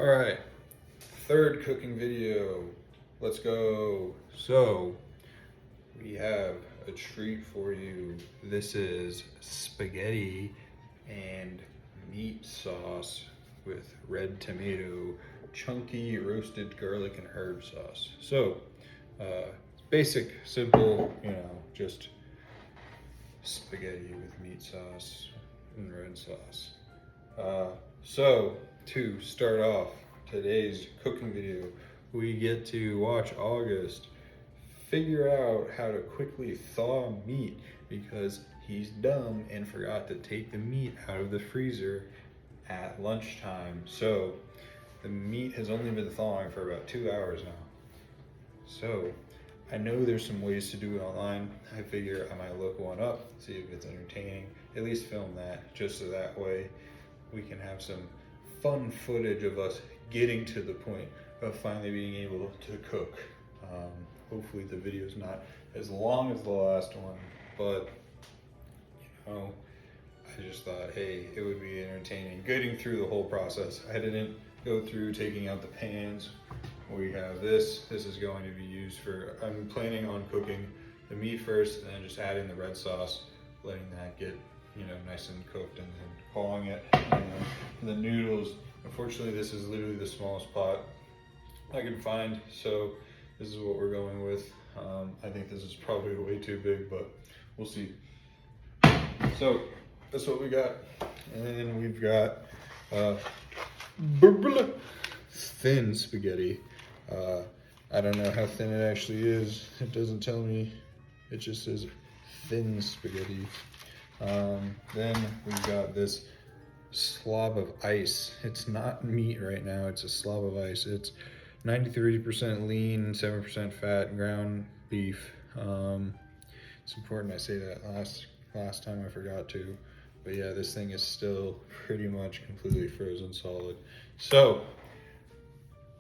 All right, third cooking video. Let's go. So, we have a treat for you. This is spaghetti and meat sauce with red tomato, chunky roasted garlic and herb sauce. So, basic, simple, just spaghetti with meat sauce and red sauce. So, to start off today's cooking video, we get to watch August figure out how to quickly thaw meat because he's dumb and forgot to take the meat out of the freezer at lunchtime. So, the meat has only been thawing for about 2 hours now. So, I know there's some ways to do it online. I figure I might look one up, see if it's entertaining, at least film that, just so that way we can have some fun footage of us getting to the point of finally being able to cook. Hopefully the video's not as long as the last one, but I just thought, hey, it would be entertaining getting through the whole process. I didn't go through taking out the pans. We have this is going to be used for, I'm planning on cooking the meat first and then just adding the red sauce, letting that get nice and cooked, and then calling it. And then the noodles, unfortunately this is literally the smallest pot I can find, so this is what we're going with. I think this is probably way too big, but we'll see. So that's what we got. And then we've got thin spaghetti. I don't know how thin it actually is. It doesn't tell me. It just says thin spaghetti. Then we've got this slob of ice. It's not meat right now, it's a slob of ice. It's 93% lean, 7% fat, ground beef. It's important I say that. Last time I forgot to. But yeah, this thing is still pretty much completely frozen solid. So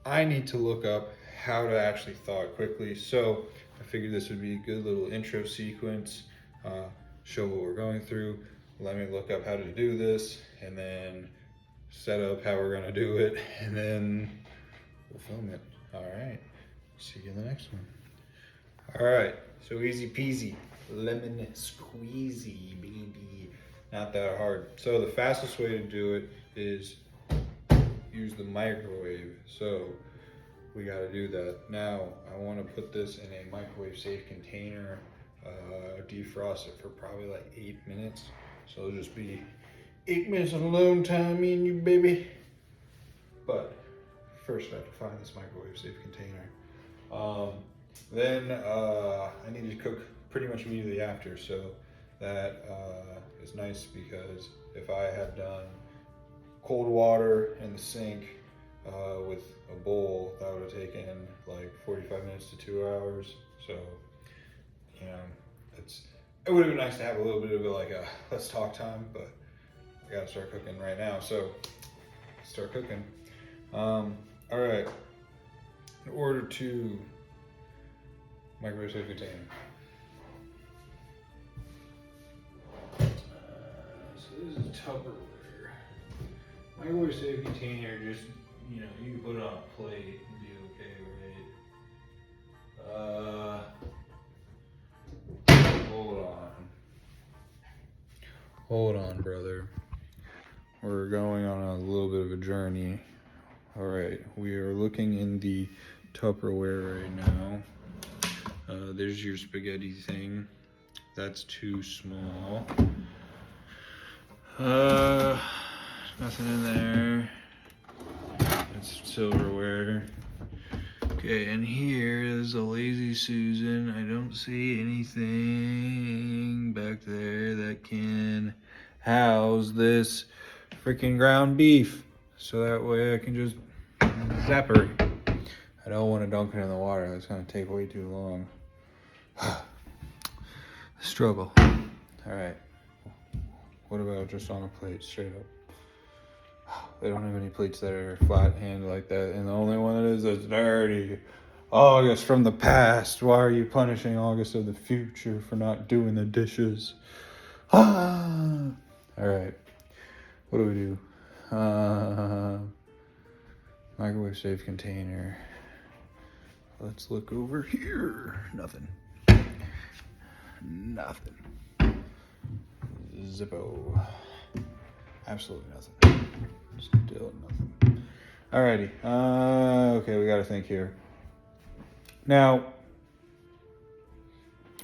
I need to look up how to actually thaw it quickly. So I figured this would be a good little intro sequence, show what we're going through. Let me look up how to do this and then set up how we're gonna do it, and then we'll film it. All right, see you in the next one. All right, so easy peasy, lemon squeezy, baby. Not that hard. So the fastest way to do it is use the microwave. So we got to do that. Now I want to put this in a microwave safe container, defrost it for probably like 8 minutes. So it'll just be 8 minutes of alone time, me and you, baby. But first I have to find this microwave safe container. Then I need to cook pretty much immediately after. So that is nice, because if I had done cold water in the sink with a bowl, that would have taken like 45 minutes to 2 hours. So, it would have been nice to have a little bit of a let's talk time, but I gotta start cooking right now. So, start cooking. All right. In order to microwave safe container. So this is Tupperware. Microwave safe container, just, you can put it on a plate and be okay, right? Hold on, brother. We're going on a little bit of a journey. All right, we are looking in the Tupperware right now. There's your spaghetti thing. That's too small. Nothing in there. It's silverware. Okay, and here is a Lazy Susan. I don't see anything back there that can house this freaking ground beef. So that way I can just zap her. I don't want to dunk it in the water. That's going to take way too long. Struggle. All right. What about just on a plate, straight up? They don't have any plates that are flat handed like that, and the only one that is dirty. August from the past. Why are you punishing August of the future for not doing the dishes? All right. What do we do? Microwave safe container. Let's look over here. Nothing. Nothing. Zippo. Absolutely nothing. Still nothing. Alrighty. Okay, we gotta think here. Now,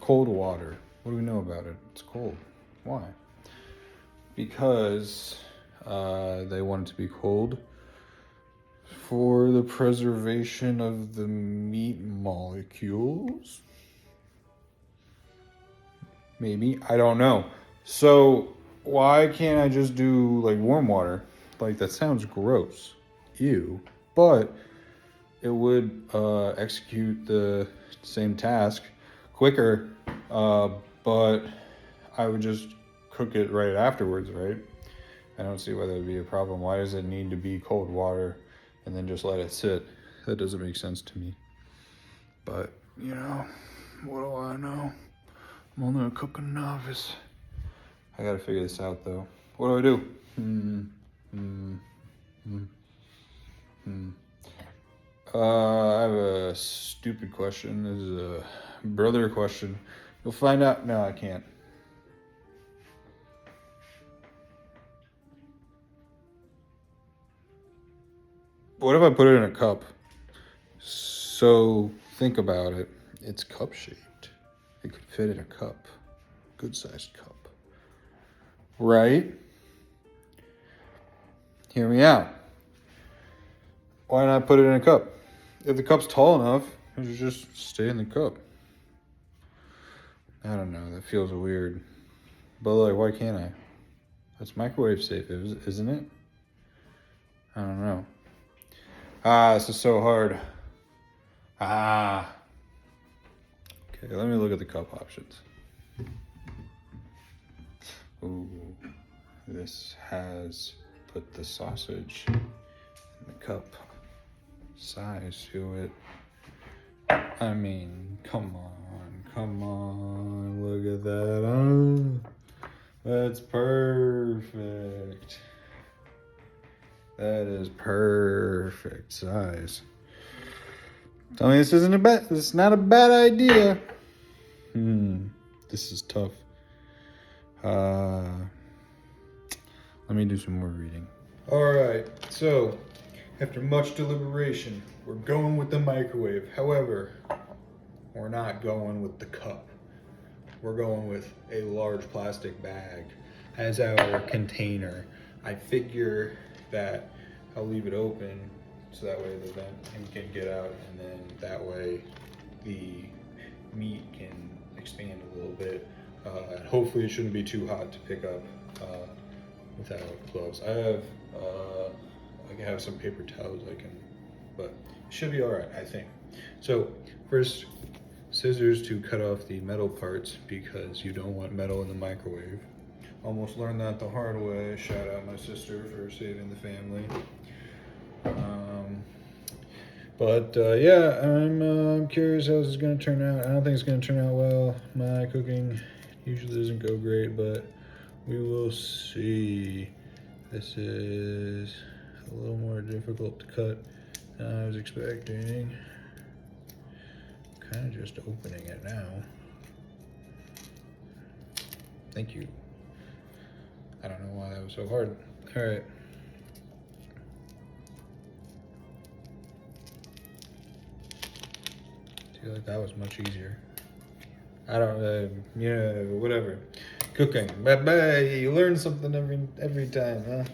cold water. What do we know about it? It's cold. Why? Because they want it to be cold for the preservation of the meat molecules. Maybe. I don't know. So why can't I just do like warm water? Like, that sounds gross. Ew. But it would execute the same task quicker, but I would just cook it right afterwards, right? I don't see why that would be a problem. Why does it need to be cold water and then just let it sit? That doesn't make sense to me. But, you know, what do I know? I'm only a cooking novice. I gotta figure this out, though. What do I do? I have a stupid question. This is a brother question. You'll find out. No, I can't. What if I put it in a cup? So think about it. It's cup shaped. It could fit in a cup. Good sized cup. Right? Hear me out. Why not put it in a cup? If the cup's tall enough, it should just stay in the cup. I don't know. That feels weird. But like, why can't I? That's microwave safe, isn't it? I don't know. This is so hard. Okay, let me look at the cup options. Ooh, this has put the sausage in the cup size to it. I mean, come on, look at that. That's perfect. That is perfect size. Tell me this is not a bad idea. This is tough. Let me do some more reading. All right, so after much deliberation, we're going with the microwave. However, we're not going with the cup. We're going with a large plastic bag as our container. I figure that I'll leave it open so that way the vent can get out, and then that way the meat can expand a little bit. Hopefully it shouldn't be too hot to pick up without gloves. I have some paper towels but it should be all right, I think. So first, scissors to cut off the metal parts because you don't want metal in the microwave. Almost learned that the hard way. Shout out my sister for saving the family. Yeah, I'm curious how this is going to turn out. I don't think it's going to turn out well. My cooking usually doesn't go great, but we will see. This is a little more difficult to cut than I was expecting. Kind of just opening it now. Thank you. I don't know why that was so hard. All right. I feel like that was much easier. I don't, whatever. Cooking. Bye-bye. You learn something every time, huh?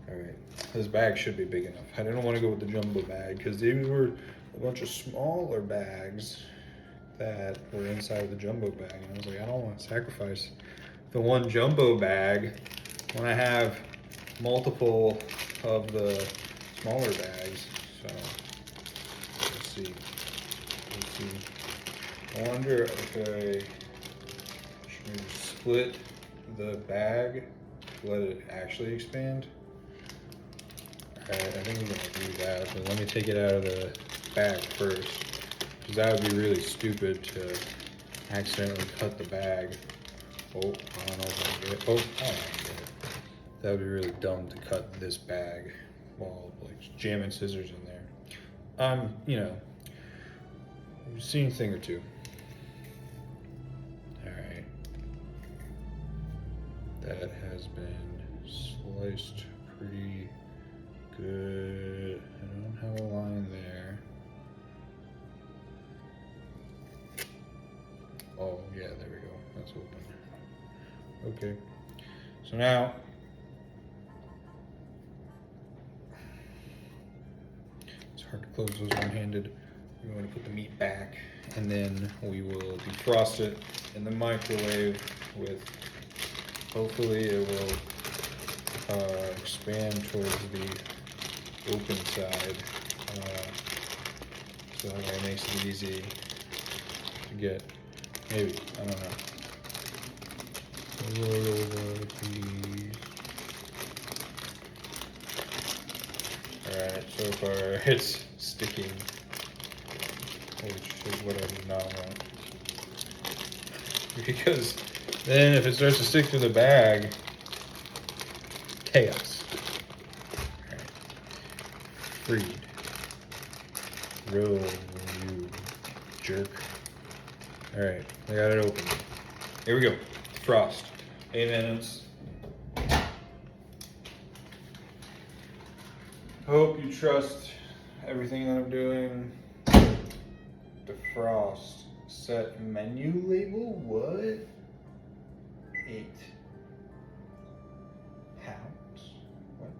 All right. This bag should be big enough. I didn't want to go with the jumbo bag because these were a bunch of smaller bags that were inside the jumbo bag. And I was like, I don't want to sacrifice the one jumbo bag when I have multiple of the smaller bags. So let's see. I wonder if I should split the bag, let it actually expand. Alright, I think we're gonna do that, but let me take it out of the bag first, because that would be really stupid to accidentally cut the bag. Oh, I don't know if I can get it. Oh, I can get it. That would be really dumb to cut this bag while like jamming scissors in there. you know, seen a thing or two. All right, that has been sliced pretty good. I don't have a line there. Oh yeah, there we go. That's open. Okay, so now it's hard to close those one-handed. We're going to put the meat back, and then we will defrost it in the microwave with, hopefully it will expand towards the open side, so that makes it easy to get, maybe, I don't know. Roll over, please. Alright, so far it's sticking, which is what I do not want. Because then if it starts to stick to the bag, chaos. Alright. Freed. Roll, you jerk. Alright, I got it open. Here we go. Frost. 8 minutes. Hope you trust everything that I'm doing. Defrost. Set menu label. What? 8 pounds. What?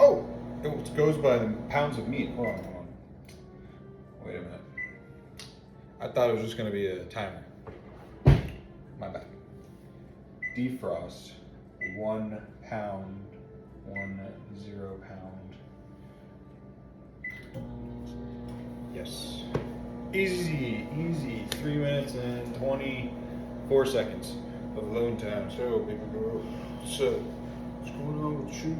Oh! It goes by the pounds of meat. Hold on. Wait a minute. I thought it was just going to be a timer. My bad. Defrost, 1 pound, 10 pound. Yes. Easy. 3 minutes and 24 seconds of load time. So, baby girl, what's up? What's going on with you?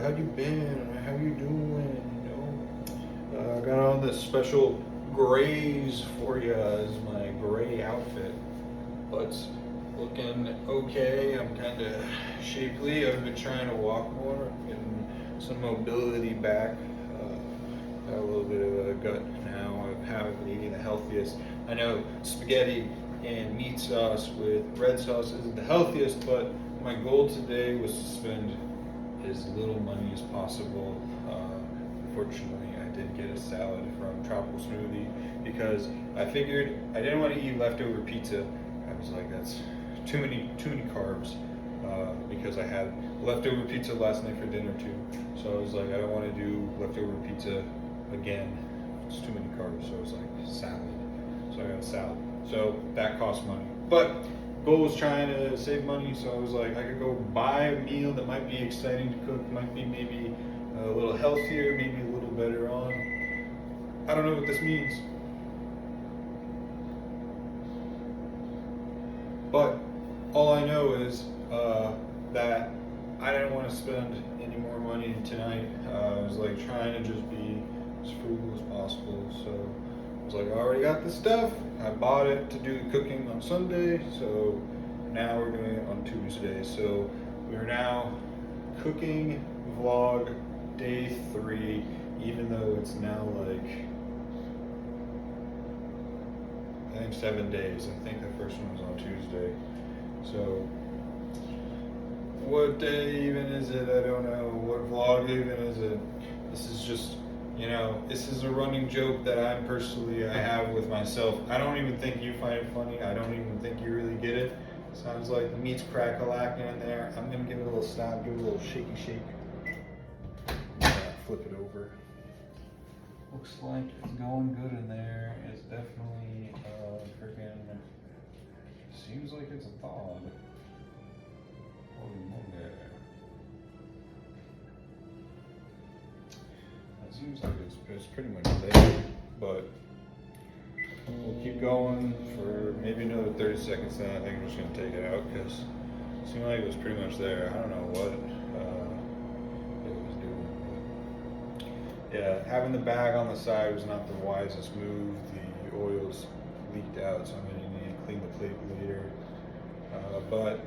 How you been? How you doing? You know, I got on this special grays for you as my gray outfit, but looking okay. I'm kind of shapely. I've been trying to walk more, getting some mobility back. Got a little bit of a gut now. I haven't been eating the healthiest. I know spaghetti and meat sauce with red sauce isn't the healthiest, but my goal today was to spend as little money as possible. Unfortunately, I did get a salad from Tropical Smoothie because I figured I didn't want to eat leftover pizza. I was like, that's too many carbs, because I had leftover pizza last night for dinner too. So I was like, I don't want to do leftover pizza again. It's too many carbs. So I was like, salad. So I got a salad. So that cost money. But goal was trying to save money, so I was like, I could go buy a meal that might be exciting to cook, might be maybe a little healthier, maybe a little better on. I don't know what this means. But all I know is that I didn't want to spend any more money tonight. I was like trying to just be as frugal as possible. So I was like, I already got the stuff. I bought it to do the cooking on Sunday. So now we're doing it on Tuesday. So we're now cooking vlog day 3, even though it's now like, I think 7 days. I think the first one was on Tuesday. So what day even is it? I don't know. What vlog even is it? This is just, you know, this is a running joke that I have with myself. I don't even think you find it funny. I don't even think you really get it. Sounds like the meat's crack-a-lacking in there. I'm gonna give it a little stab, give it a little shaky shake. Flip it over. Looks like it's going good in there. It's definitely freaking. Seems like it's a thawed. Holy moly. It seems like it's pretty much there, but we'll keep going for maybe another 30 seconds. Then I think I'm just gonna take it out because it seemed like it was pretty much there. I don't know what it was doing. Yeah, having the bag on the side was not the wisest move. The oil's leaked out, so I'm gonna need to clean the plate later. But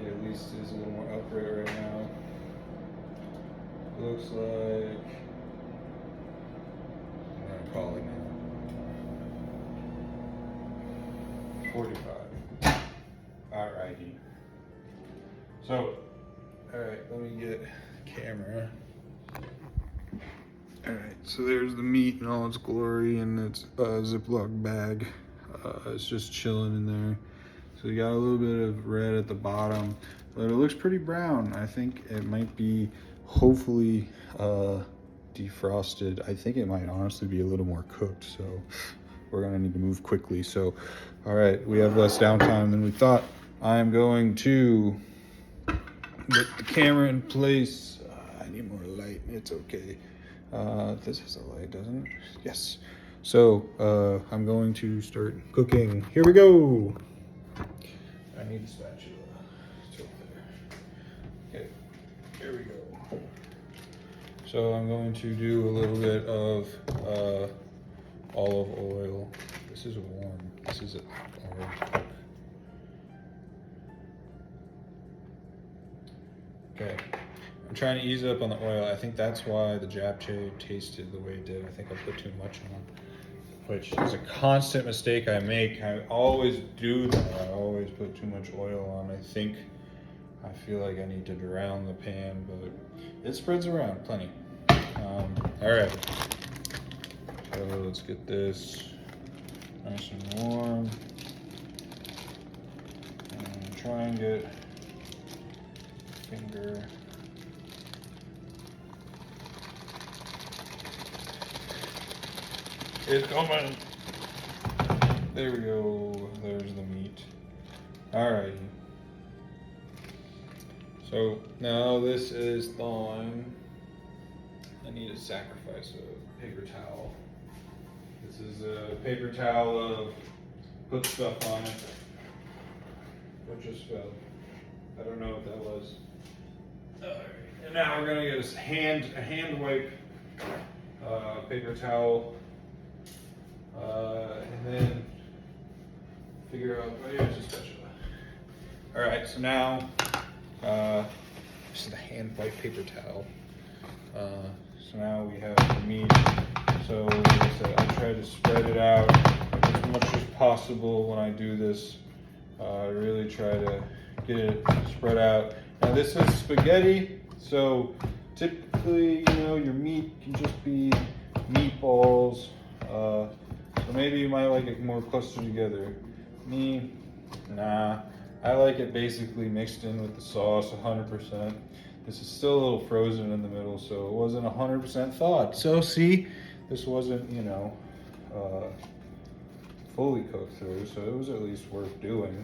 it at least is a little more upright right now. Looks like, I'm gonna call it now. 45. Alrighty. So, alright, let me get the camera. Alright, so there's the meat in all its glory in its Ziploc bag. It's just chilling in there. So you got a little bit of red at the bottom, but it looks pretty brown. I think it might be hopefully defrosted. I think it might honestly be a little more cooked, so we're gonna need to move quickly. So, all right, we have less downtime than we thought. I'm going to get the camera in place. I need more light, it's okay. This has a light, doesn't it? Yes. So, I'm going to start cooking. Here we go. I need a spatula. It's over there. Okay, here we go. So I'm going to do a little bit of olive oil. This is warm. This is already. Okay, I'm trying to ease up on the oil. I think that's why the japchae tasted the way it did. I think I put too much on, which is a constant mistake I make. I always do that. I always put too much oil on. I feel like I need to drown the pan, but it spreads around plenty. All right, so let's get this nice and warm. And try and get finger. It's coming. There we go. There's the meat. Alrighty. So now this is thawing. I need to sacrifice a paper towel. This is a paper towel of put stuff on it. What just fell? I don't know what that was. Alright. And now we're gonna get a hand wipe paper towel. And then figure out, oh yeah, it's a spatula. All right, so now, this is the hand wipe paper towel. So now we have the meat. So like I said, I try to spread it out as much as possible when I do this. I really try to get it spread out. Now this is spaghetti, so typically, your meat can just be meatballs. So maybe you might like it more clustered together. Me, nah. I like it basically mixed in with the sauce 100%. This is still a little frozen in the middle, so it wasn't 100% thawed. So see, this wasn't, fully cooked through, so it was at least worth doing.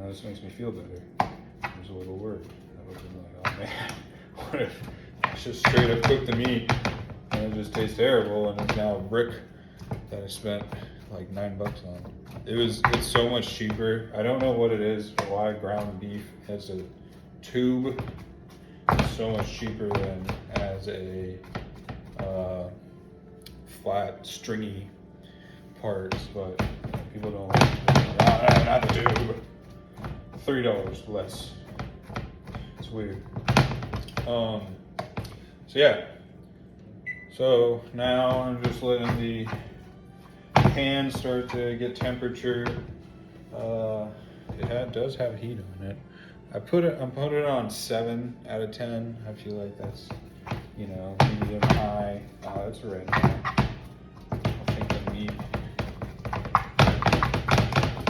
This makes me feel better. There's a little word. I was like, oh man, what if I just straight up cooked the meat and it just tastes terrible, and it's now a brick that I spent like $9 on. It's so much cheaper. I don't know what it is, why ground beef as a tube is so much cheaper than as a flat, stringy parts, but people don't like not the tube. $3 less. It's weird. So yeah. So now I'm just letting the pan start to get temperature. It does have heat on it. I'm putting it on 7 out of 10. I feel like that's, medium high. It's red now. I think the meat.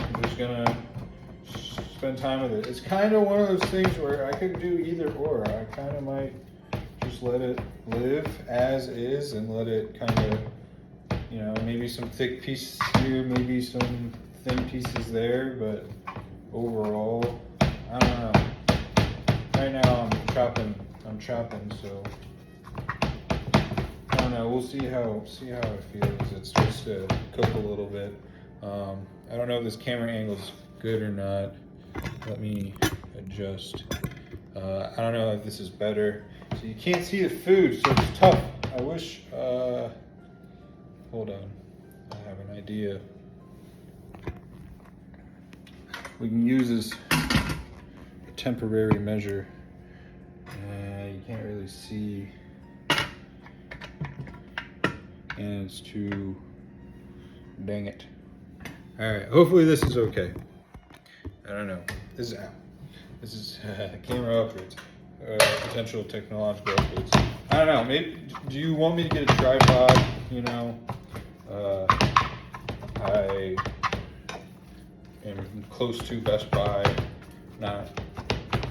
I'm just gonna spend time with it. It's kind of one of those things where I could do either or. I kind of might just let it live as is and let it kind of, maybe some thick pieces here, maybe some thin pieces there, but overall, I don't know. Right now I'm chopping, so I don't know. We'll see how it feels. It's just to cook a little bit. I don't know if this camera angle's good or not. Let me adjust. I don't know if this is better. So you can't see the food, so it's tough. I wish, hold on, I have an idea. We can use this temporary measure. You can't really see, and it's too, dang it. All right, hopefully this is okay. I don't know. This is out. This is camera upgrades, potential technological upgrades. I don't know. Maybe do you want me to get a tripod? You know, I am close to Best Buy.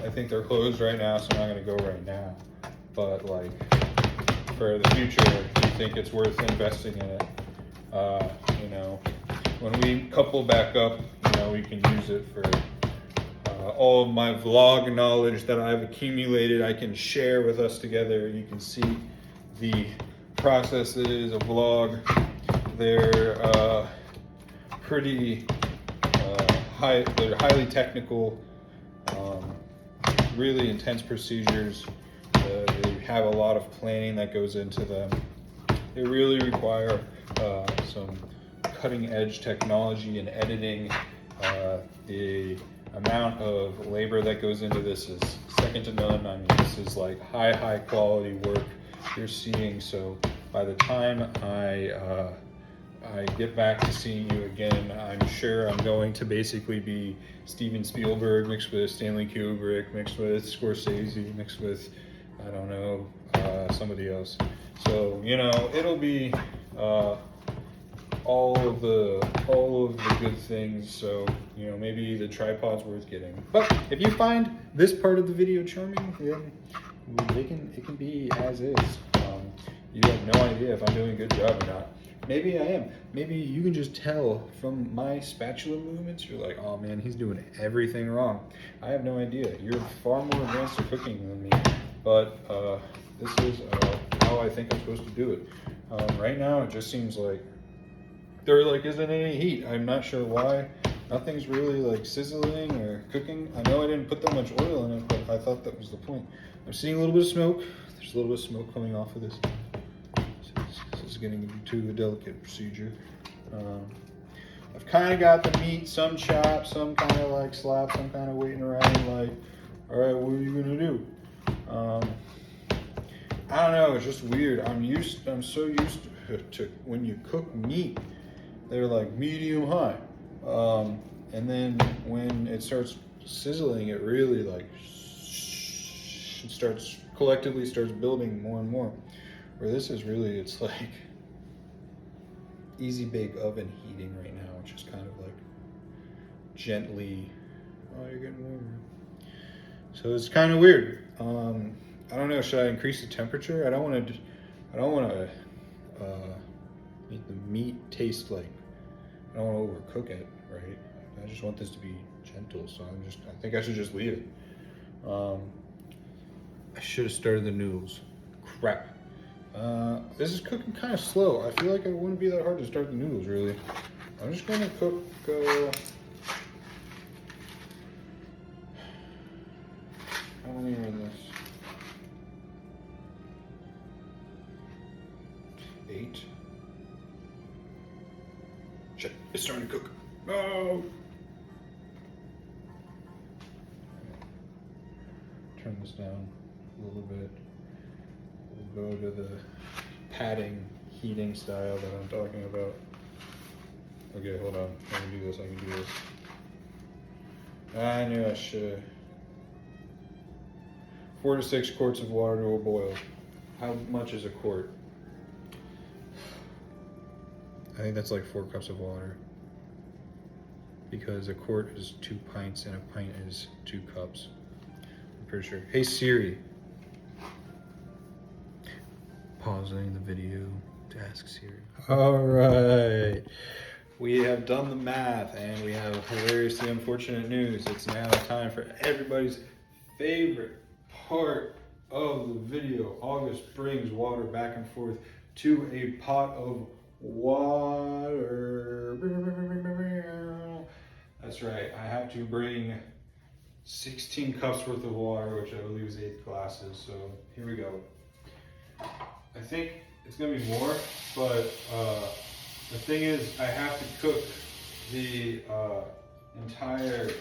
I think they're closed right now, so I'm not gonna go right now. But like for the future, do you think it's worth investing in it? You know, when we couple back up, you know, we can use it for all of my vlog knowledge that I've accumulated. I can share with us together. You can see the process that is a vlog. They're pretty they're highly technical, really intense procedures. They have a lot of planning that goes into them. They really require some cutting edge technology and editing. The amount of labor that goes into this is second to none. I mean, this is like high quality work you're seeing. So by the time I get back to seeing you again, I'm sure I'm going to basically be Steven Spielberg mixed with Stanley Kubrick, mixed with Scorsese, mixed with, I don't know, somebody else. So, you know, it'll be all of the good things. So, you know, maybe the tripod's worth getting. But if you find this part of the video charming, then it can be as is. You have no idea if I'm doing a good job or not. Maybe I am. Maybe you can just tell from my spatula movements, you're like, oh man, he's doing everything wrong. I have no idea. You're far more advanced at cooking than me. But this is how I think I'm supposed to do it. Right now, it just seems like there isn't any heat. I'm not sure why. Nothing's really like sizzling or cooking. I know I didn't put that much oil in it, but I thought that was the point. I'm seeing a little bit of smoke. There's a little bit of smoke coming off of this. This is getting to a delicate procedure. I've kind of got the meat, some chopped, some kind of like slapped, some kind of waiting around like, all right, what are you gonna do? I don't know, it's just weird. I'm so used to when you cook meat, they're like medium high. And then when it starts sizzling, it really like collectively starts building more and more. Where this is really, it's like easy bake oven heating right now, which is kind of like gently, oh, you're getting warmer. So it's kind of weird. I don't know, should I increase the temperature? I don't want to make the meat taste like, I don't want to overcook it, right? I just want this to be gentle, so I think I should just leave it. I should have started the noodles. Crap. This is cooking kind of slow. I feel like it wouldn't be that hard to start the noodles, really. I'm just gonna cook, how many are in this? 8. Shit, it's starting to cook. No! Turn this down a little bit. We'll go to the padding heating style that I'm talking about. Okay, hold on. I can do this. I knew I should. 4 to 6 quarts of water to a boil. How much is a quart? I think that's like 4 cups of water. Because a quart is 2 pints and a pint is 2 cups. I'm pretty sure. Hey Siri. Pausing the video to ask Siri. All right. We have done the math and we have hilariously unfortunate news. It's now time for everybody's favorite part of the video. August brings water back and forth to a pot of water. That's right. I have to bring 16 cups worth of water, which I believe is 8 glasses. So here we go. I think it's gonna be more, but the thing is, I have to cook the entire.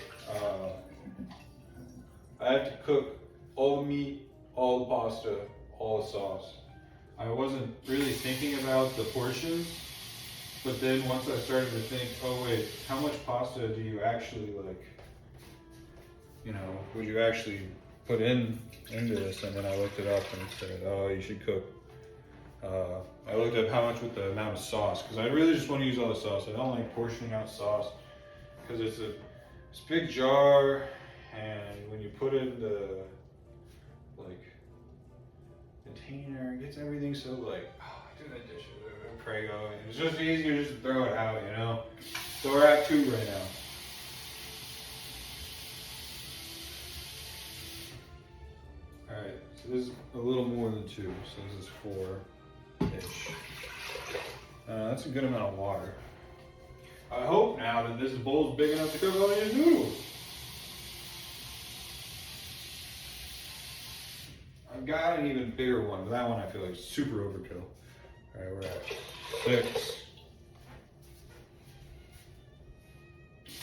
I have to cook all the meat, all the pasta, all the sauce. I wasn't really thinking about the portions, but then once I started to think, oh wait, how much pasta do you actually like, would you actually put into this? And then I looked it up and it said, oh, you should cook. I looked up how much with the amount of sauce, because I really just want to use all the sauce. I don't like portioning out sauce, because it's a big jar, and when you put it in the container, it gets everything so like, do that dish with Prego, and it's just easier just to throw it out, So we're at 2 right now. Alright, so this is a little more than 2, so this is 4-ish. That's a good amount of water. I hope now that this bowl is big enough to cook all these noodles. I've got an even bigger one, but that one I feel like is super overkill. Alright, we're at 6. It's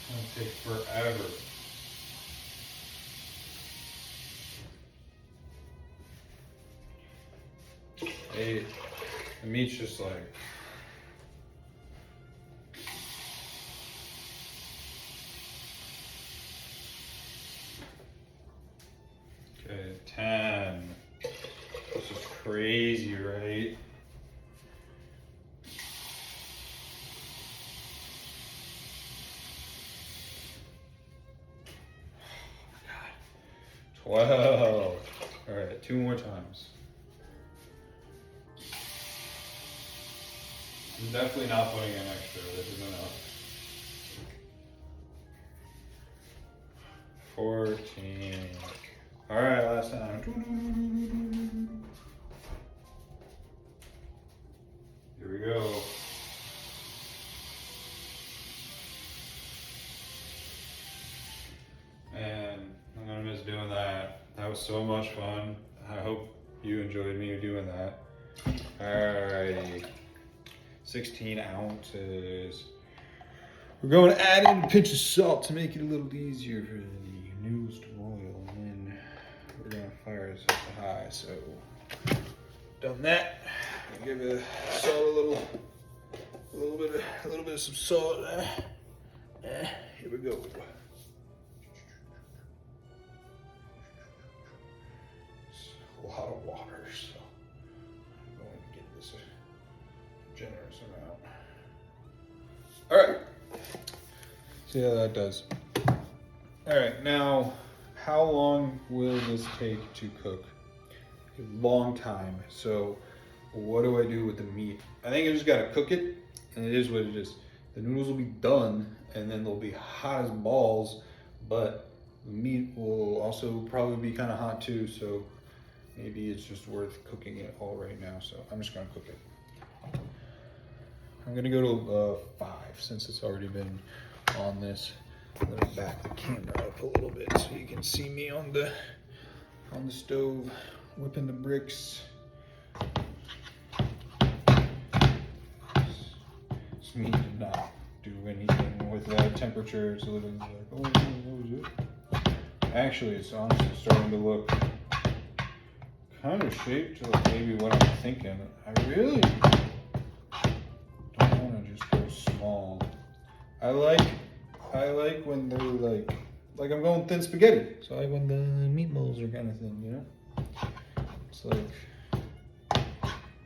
gonna take forever. 8. The meat's just like, okay, 10. This is crazy, right? Oh my God. 12. All right, 2 more times. I'm definitely not putting in extra. This is enough. 14. All right, last time. Here we go. Man, I'm gonna miss doing that. That was so much fun. I hope you enjoyed me doing that. Alrighty. 16 ounces. We're going to add in a pinch of salt to make it a little easier for the noodles to boil, and then we're going to fire this up to high. So, done that. I'll give it salt a little bit of some salt. Here we go. It's a lot of water, so I'm going to get this a generous amount. All right. See how that does. All right, now, how long will this take to cook? A long time. So, what do I do with the meat? I think I just gotta cook it, and it is what it is. The noodles will be done, and then they'll be hot as balls, but the meat will also probably be kind of hot too, so maybe it's just worth cooking it all right now. So I'm just gonna cook it. I'm gonna go to 5 since it's already been on this. I'm gonna back the camera up a little bit so you can see me on the stove whipping the bricks. This meat did not do anything with that temperature. It's literally like, oh, what was it? Actually, it's honestly starting to look kind of shaped to like maybe what I'm thinking. I really don't want to just go small. I like when they're like I'm going thin spaghetti. So I like when the meatballs are kind of thin, you know? It's like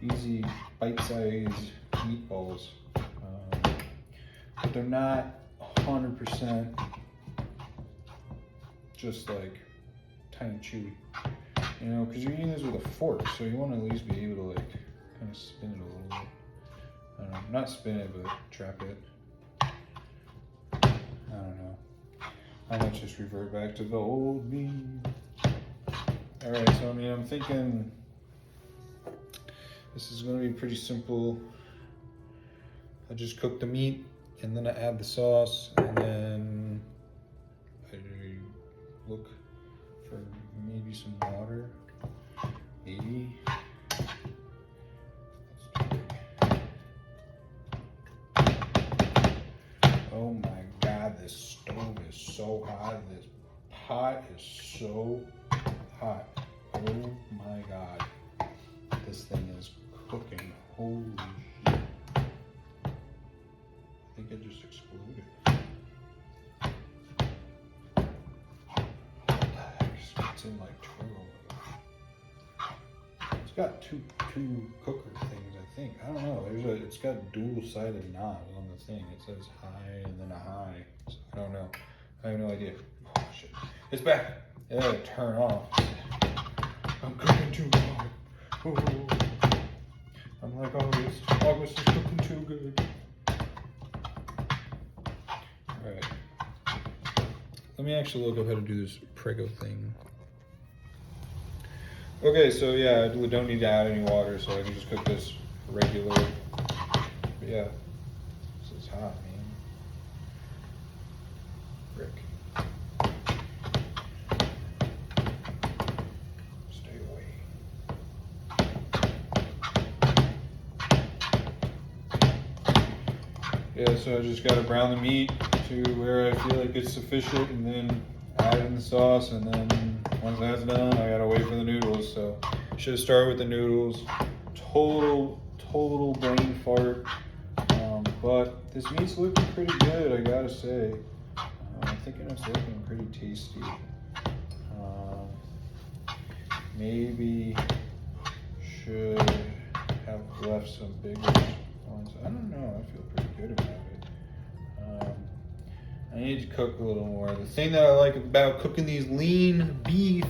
easy bite-sized meatballs. But they're not 100% just like tiny chewy, you know, because you're eating this with a fork, so you want to at least be able to like kind of spin it a little bit. I don't know, not spin it, but trap it. I don't know. I might just revert back to the old me. Alright, so I mean, I'm thinking this is going to be pretty simple. I just cook the meat, and then I add the sauce, and then I look for maybe some water. Maybe. Oh my God, this stove is so hot. This hot is so hot. Oh my God. This thing is cooking. Holy shit. I think it just exploded. What the heck? It's in like turtle mode. It's got two cooker things, I think. I don't know. It's got dual-sided knobs on the thing. It says high and then a high. So I don't know. I have no idea. Oh shit. It's back. It had to turn off. I'm cooking too hard. Oh. I'm like August. August is cooking too good. Alright. Let me actually look up how to do this Prego thing. Okay, so yeah, I don't need to add any water, so I can just cook this regular. But yeah, this is hot, man. Frick. Stay away. Yeah, so I just gotta brown the meat to where I feel like it's sufficient, and then add in the sauce, and then once that's done, I gotta wait for the noodles. So should have started with the noodles. Total brain fart. But this meat's looking pretty good, I gotta say. I'm thinking it's looking pretty tasty. Maybe should have left some bigger ones. I don't know, I feel pretty good about it. I need to cook a little more. The thing that I like about cooking these lean beef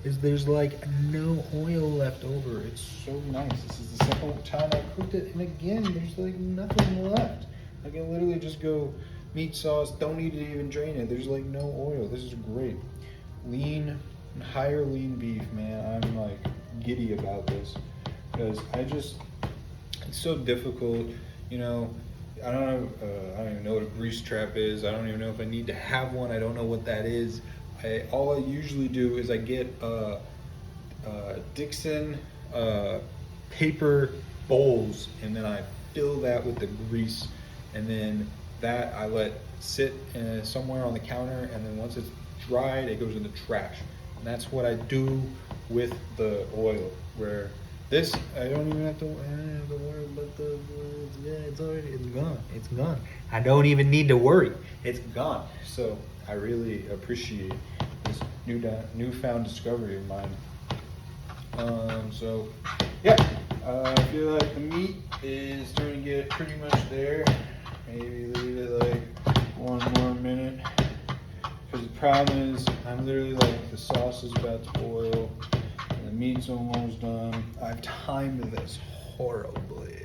is there's like no oil left over. It's so nice. This is the second time I cooked it, and again, there's like nothing left. I can literally just go meat sauce, don't need to even drain it. There's like no oil. This is great. Lean, higher lean beef, man. I'm like giddy about this because it's so difficult, you know. I don't even know what a grease trap is. I don't even know if I need to have one. I don't know what that is. All I usually do is I get Dixon paper bowls, and then I fill that with the grease, and then that I let sit somewhere on the counter, and then once it's dried, it goes in the trash. And that's what I do with the oil. Where this, I don't even have to worry about it's gone. It's gone. I don't even need to worry. It's gone. So I really appreciate this newfound discovery of mine. So yeah, I feel like the meat is starting to get pretty much there. Maybe leave it like 1 more minute. Because the problem is, I'm literally like, the sauce is about to boil. The meat's almost done. I've timed this horribly.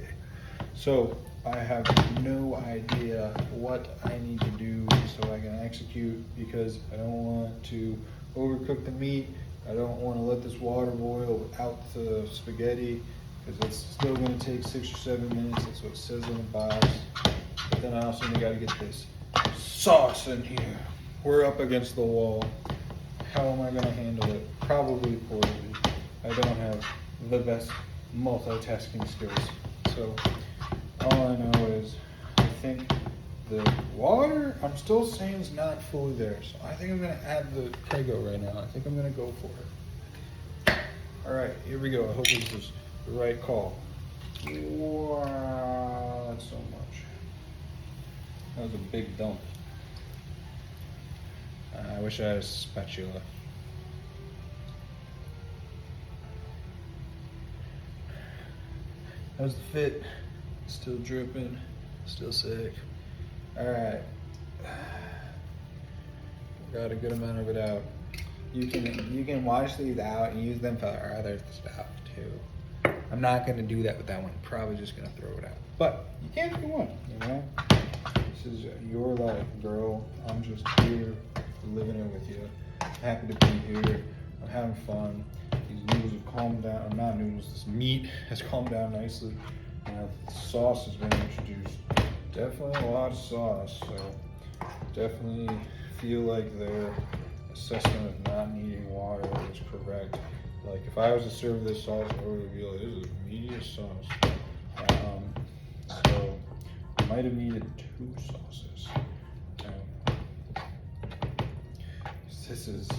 So I have no idea what I need to do so I can execute, because I don't want to overcook the meat. I don't want to let this water boil without the spaghetti, because it's still going to take 6 or 7 minutes. That's what it says in the box. But then I also got to get this sauce in here. We're up against the wall. How am I going to handle it? Probably poorly. I don't have the best multitasking skills. So all I know is I think the water, I'm still saying, is not fully there. So I think I'm going to add the Prego right now. I think I'm going to go for it. All right, here we go. I hope this is the right call. Wow, that's so much. That was a big dump. I wish I had a spatula. How's the fit? Still dripping, still sick. All right, got a good amount of it out. You can wash these out and use them for other stuff too. I'm not gonna do that with that one. Probably just gonna throw it out. But you can if you want, you know. This is your life, girl. I'm just here living it with you. I'm happy to be here. I'm having fun. These noodles have calmed down. Not noodles, this meat has calmed down nicely. The sauce has been introduced. Definitely a lot of sauce, so definitely feel like their assessment of not needing water is correct. Like, if I was to serve this sauce, I would be like, this is medium sauce. So I might have needed 2 sauces. This is,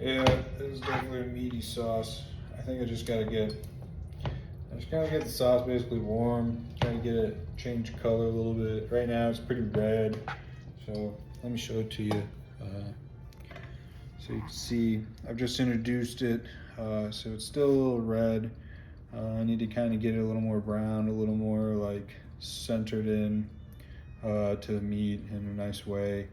yeah, this is definitely a meaty sauce. I think I just gotta get the sauce basically warm, try to get it change color a little bit. Right now it's pretty red, so let me show it to you. So you can see, I've just introduced it, so it's still a little red. I need to kind of get it a little more brown, a little more like centered in to the meat in a nice way.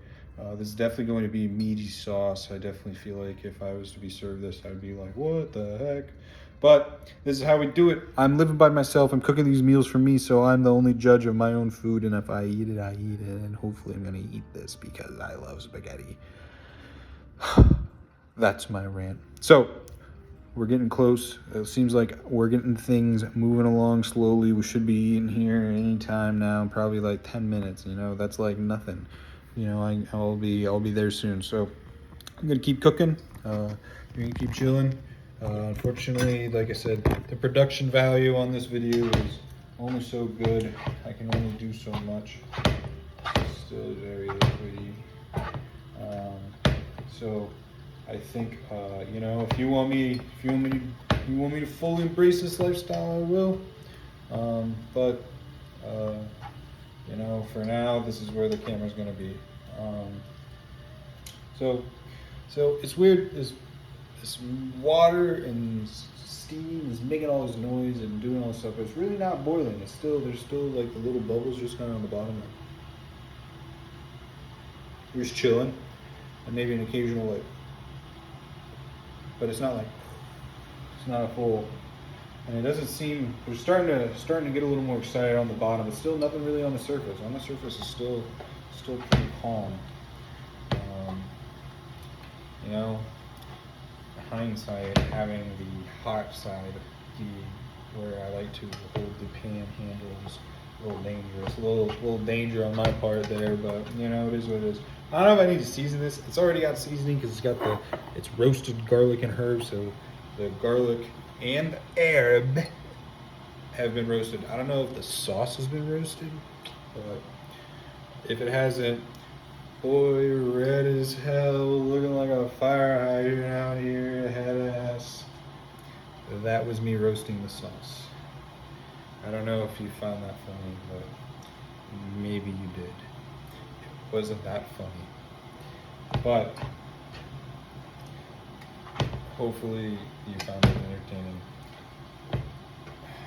This is definitely going to be meaty sauce. I definitely feel like if I was to be served this, I'd be like, what the heck? But this is how we do it. I'm living by myself. I'm cooking these meals for me, so I'm the only judge of my own food. And if I eat it, I eat it. And hopefully I'm going to eat this because I love spaghetti. That's my rant. So we're getting close. It seems like we're getting things moving along slowly. We should be eating here any time now, probably like 10 minutes. You know, that's like nothing. You know, I'll be there soon. So I'm gonna keep cooking. We're gonna keep chilling. Unfortunately, like I said, the production value on this video is only so good. I can only do so much. It's still very liquidy. So I think you know, if you want me to fully embrace this lifestyle, I will. But you know, for now, this is where the camera's gonna be. So it's weird. This water and steam is making all this noise and doing all this stuff, but it's really not boiling. There's still like the little bubbles just kind of on the bottom. We're just chilling, and maybe an occasional like, but it's not a full. And it doesn't seem, we're starting to get a little more excited on the bottom, but still nothing really on the surface. On the surface is still pretty calm. You know, hindsight, having the hot side, where I like to hold the pan handle is a little dangerous. A little danger on my part there, but you know, it is what it is. I don't know if I need to season this. It's already got seasoning because it's roasted garlic and herbs, so the garlic and herb have been roasted. I don't know if the sauce has been roasted, but if it hasn't, boy, red as hell, looking like a fire hydrant out here, head ass. That was me roasting the sauce. I don't know if you found that funny, but maybe you did. It wasn't that funny. But hopefully you found it entertaining.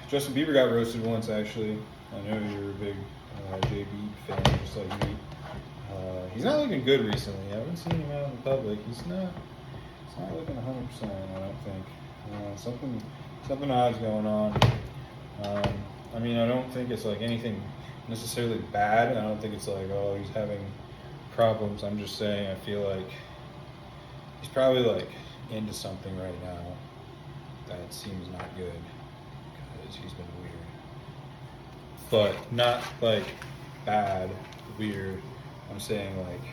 Justin Bieber got roasted once, actually. I know you're a big JB fan, just like me. He's not looking good recently. I haven't seen him out in the public. He's not looking 100%, I don't think. Something odd's going on. I mean, I don't think it's like anything necessarily bad. I don't think it's like, oh, he's having problems. I'm just saying I feel like he's probably like into something right now that seems not good because he's been weird. But not like bad, weird. I'm saying like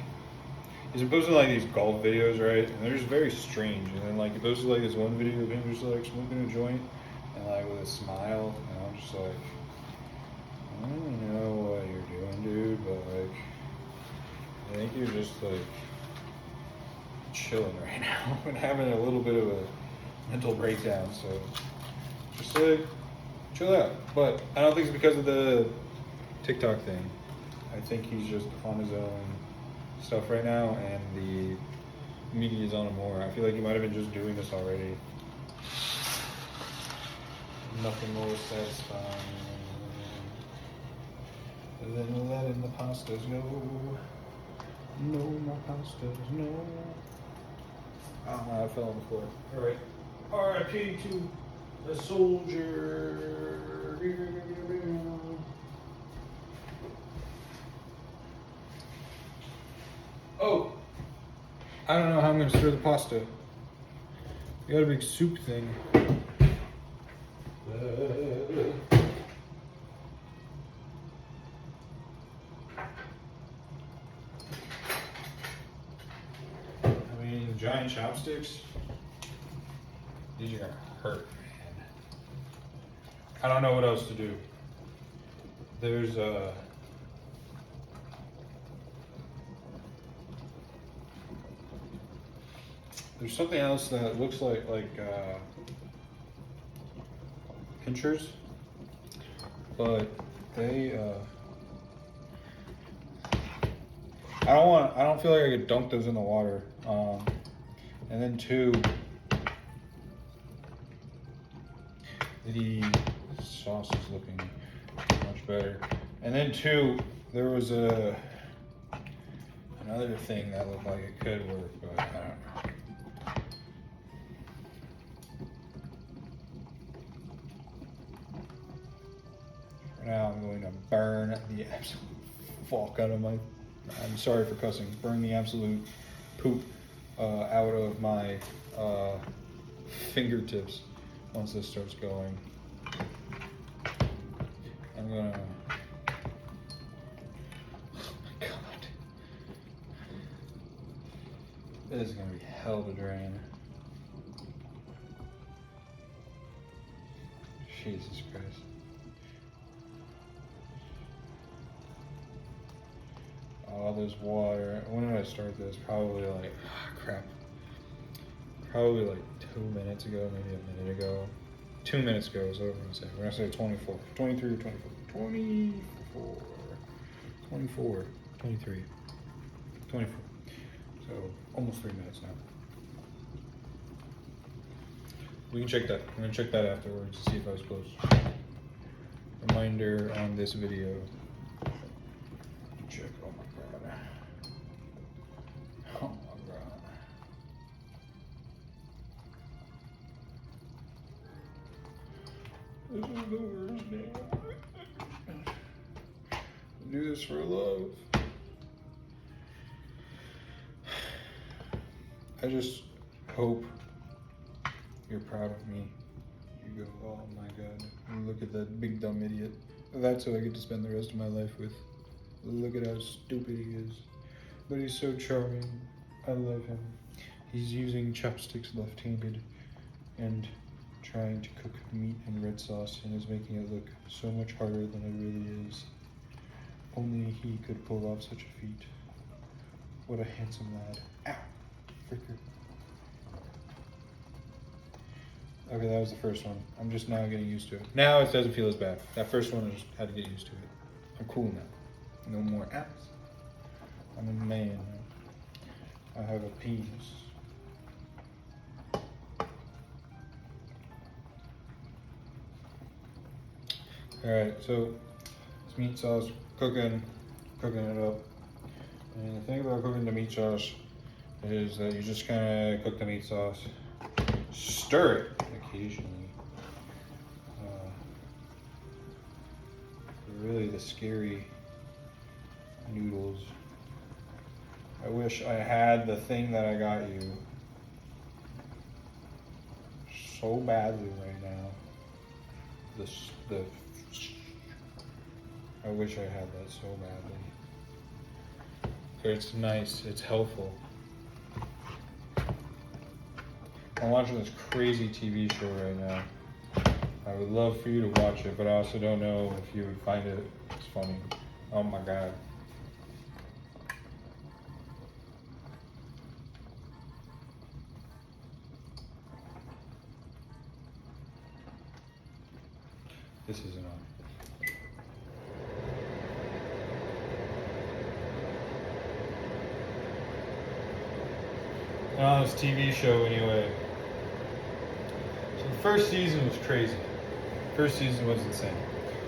he's been posting like these golf videos, right? And they're just very strange. And then like he posted like this one video of him just like smoking a joint and like with a smile, and I'm just like, I don't know what you're doing, dude, but like I think you're just like chilling right now and having a little bit of a mental breakdown. So just like chill out. But I don't think it's because of the TikTok thing. I think he's just on his own stuff right now, and the media is on him more. I feel like he might have been just doing this already. Nothing more satisfying than letting the pastas go. No more pastas, no. I fell on the floor. Alright. R.I.P. to the soldier. Oh, I don't know how I'm gonna stir the pasta. We got a big soup thing. I mean, giant chopsticks. These are gonna hurt, man. I don't know what else to do. There's There's something else that looks like pinchers, but they I don't feel like I could dunk those in the water. And then two, the sauce is looking much better. And then two, there was another thing that looked like it could work, but I don't know. For now, I'm going to burn the absolute fuck out of my. I'm sorry for cussing. Burn the absolute poop out of my fingertips once this starts going. I'm gonna. Oh my god. This is gonna be hell to drain. Jesus Christ. Oh, there's water. When did I start this? Probably like, crap. Probably like 2 minutes ago, maybe a minute ago. 2 minutes ago is what I'm gonna say. We're gonna say 24, 23 or 24. 24, 23, 24. So almost 3 minutes now. We can check that. I'm gonna check that afterwards to see if I was close. Reminder on this video. Check. Oh my god. Oh my god. This is the worst day. I do this for love. I just hope you're proud of me. You go, oh my god, look at that big dumb idiot. That's who I get to spend the rest of my life with. Look at how stupid he is. But he's so charming. I love him. He's using chopsticks left-handed and trying to cook meat in red sauce and is making it look so much harder than it really is. Only he could pull off such a feat. What a handsome lad. Ow! Fricker. Okay, that was the first one. I'm just now getting used to it. Now it doesn't feel as bad. That first one, I just had to get used to it. I'm cool now. No more apps. I'm a man. I have a penis. Alright, so this meat sauce, cooking it up. And the thing about cooking the meat sauce is that you just kind of cook the meat sauce, stir it occasionally. Really the scary noodles. I wish I had the thing that I got you so badly right now. I wish I had that so badly. It's nice, it's helpful. I'm watching this crazy TV show right now. I would love for you to watch it, but I also don't know if you would find it funny. Oh my god. This isn't on. On this TV show anyway. So the first season was crazy. First season was insane.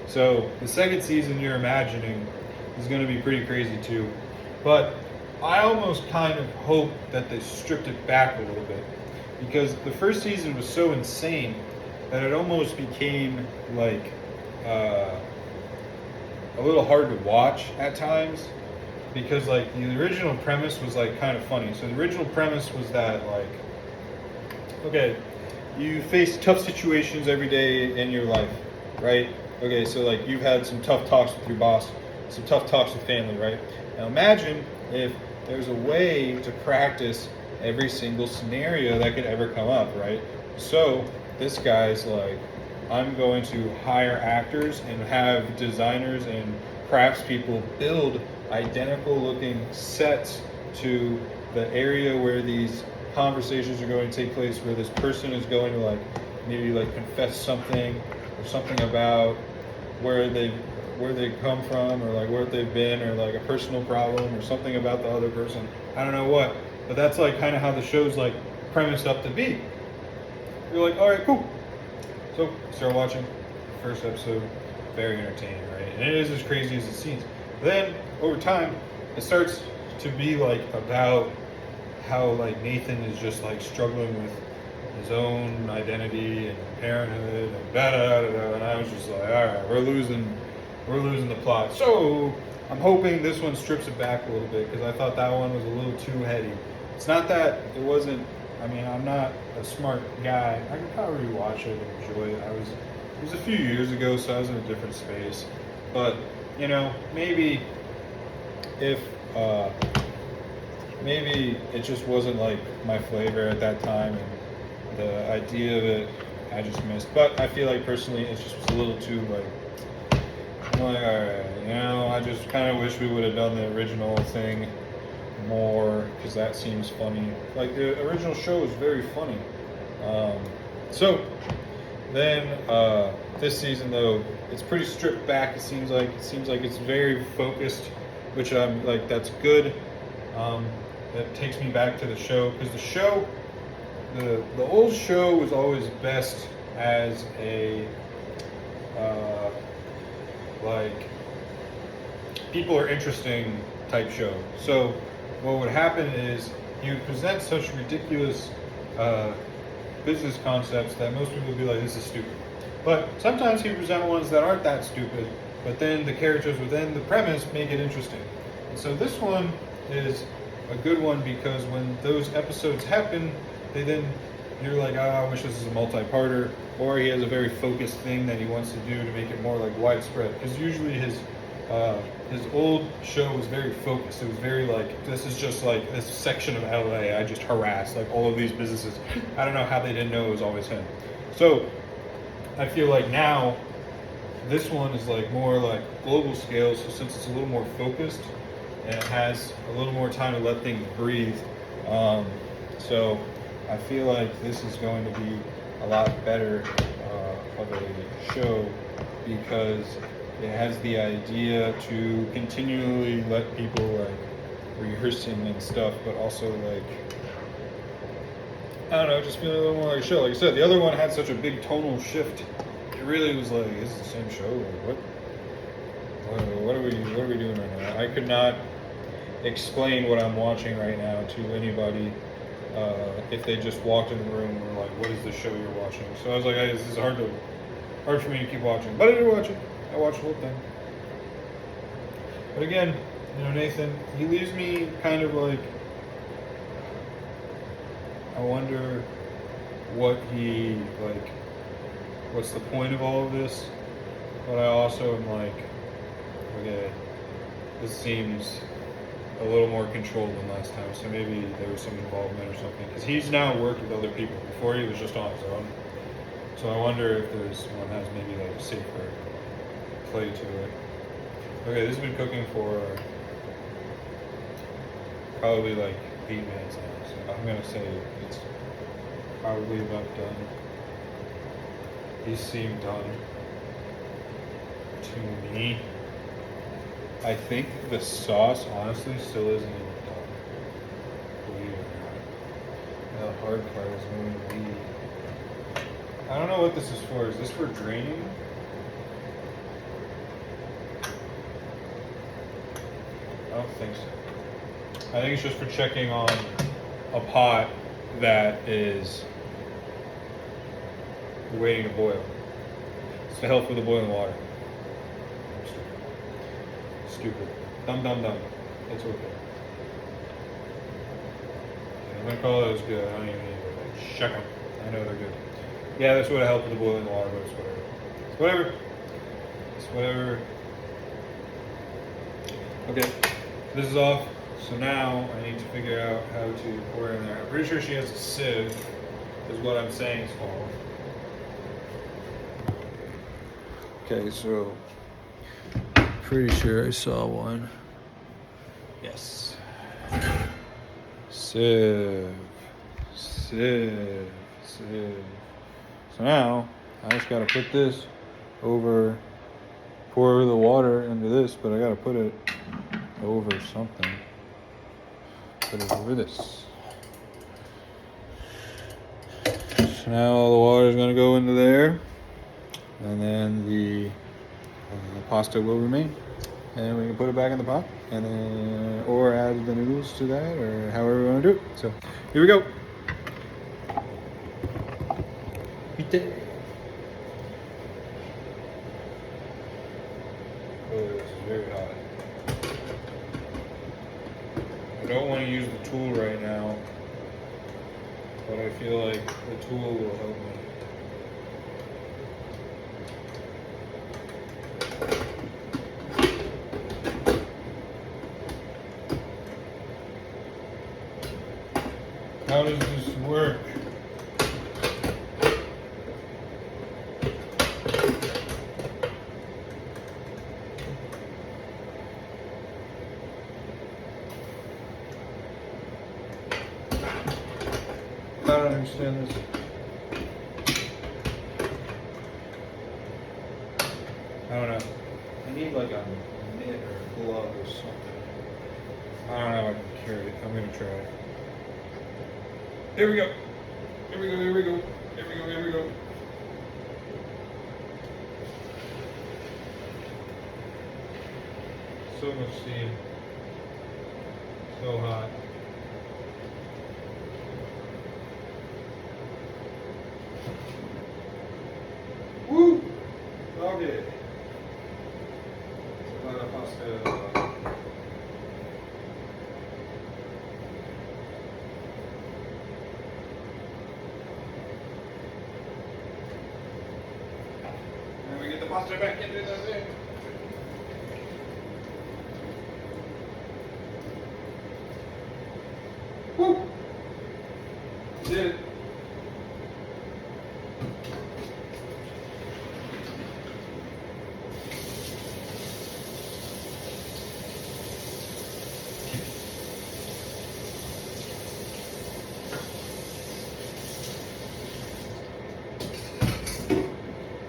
So the second season you're imagining is going to be pretty crazy too. But I almost kind of hope that they stripped it back a little bit. Because the first season was so insane that it almost became like a little hard to watch at times. Because like the original premise was like kind of funny. So the original premise was that like, okay, you face tough situations every day in your life, right? Okay, so like you've had some tough talks with your boss, some tough talks with family, right? Now imagine if there's a way to practice every single scenario that could ever come up, right? So this guy's like, I'm going to hire actors and have designers and craftspeople build identical looking sets to the area where these conversations are going to take place where this person is going to like maybe like confess something or something about where they come from, or like where they've been, or like a personal problem or something about the other person. I don't know what, but that's like kind of how the show's like premised up to be. You're like, all right, cool. So start watching. First episode, very entertaining, right? And it is as crazy as it seems. Then over time, it starts to be like about how like Nathan is just like struggling with his own identity and parenthood and da da da da. And I was just like, all right, we're losing the plot. So I'm hoping this one strips it back a little bit, because I thought that one was a little too heady. It's not that it wasn't. I mean, I'm not a smart guy. I could probably rewatch it and enjoy it. It was a few years ago, so I was in a different space. But you know, maybe if maybe it just wasn't like my flavor at that time, and the idea of it I just missed. But I feel like personally, it just was a little too like, I'm like, all right, you know, I just kind of wish we would have done the original thing more, because that seems funny. Like the original show is very funny. So then this season though, it's pretty stripped back. It seems like it's very focused, which I'm like, that's good. That takes me back to the show, because the show, the old show was always best as a like people are interesting type show. So what would happen is he would present such ridiculous business concepts that most people would be like, this is stupid. But sometimes he would present ones that aren't that stupid, but then the characters within the premise make it interesting. And so this one is a good one, because when those episodes happen, you're like, I wish this was a multi-parter, or he has a very focused thing that he wants to do to make it more like widespread. Because usually his old show was very focused. It was very like, this is just like this section of LA I just harassed, like all of these businesses. I don't know how they didn't know it was always him. So I feel like now this one is like more like global scale. So since it's a little more focused and it has a little more time to let things breathe, so I feel like this is going to be a lot better of a show, because it has the idea to continually let people like rehearsing and stuff, but also like, I don't know, just feeling a little more like a show. Like I said, the other one had such a big tonal shift. It really was like, is it the same show? Like, what are we doing right now? I could not explain what I'm watching right now to anybody if they just walked in the room and were like, what is the show you're watching? So I was like, this is hard for me to keep watching. But I did watch it. I watched the whole thing. But again, you know, Nathan, he leaves me kind of like, I wonder what's the point of all of this? But I also am like, okay, this seems a little more controlled than last time, so maybe there was some involvement or something. Because he's now worked with other people. Before he was just on his own. So I wonder if one has maybe like a safer play to it. Okay, this has been cooking for probably like 8 minutes now, so I'm gonna say it's probably about done. These seem done to me. I think the sauce honestly still isn't even done. Believe it or not. The hard part is going to be, I don't know what this is for. Is this for draining? I don't think so. I think it's just for checking on a pot that is waiting to boil. It's to help with the boiling water. Stupid. Dumb. It's okay. I'm gonna call those good. I don't even need to check them. I know they're good. Yeah, this would have helped with the boiling water, but it's whatever. It's whatever. Okay, this is off. So now I need to figure out how to pour it in there. I'm pretty sure she has a sieve, is what I'm saying it's called. Okay, so pretty sure I saw one. Yes. Sieve. Sieve. So now I just gotta put this over, pour the water into this, but I gotta put it over something. Put it over this. So now all the water is gonna go into there, and then the pasta will remain. And we can put it back in the pot, and then or add the noodles to that, or however we want to do it. So here we go. Eat it. Oh, this is very hot. I don't want to use the tool right now, but I feel like the tool will help me. How does this work? I don't understand this. I don't know. I need like a mitt or a glove or something. I don't know if I can carry it. I'm gonna try. Here we go. Here we go. Here we go. Here we go. Here we go. So much steam. So hot. Woo! Okay. Semana pasta. And we get the pasta back into the thing. Woo! Did it.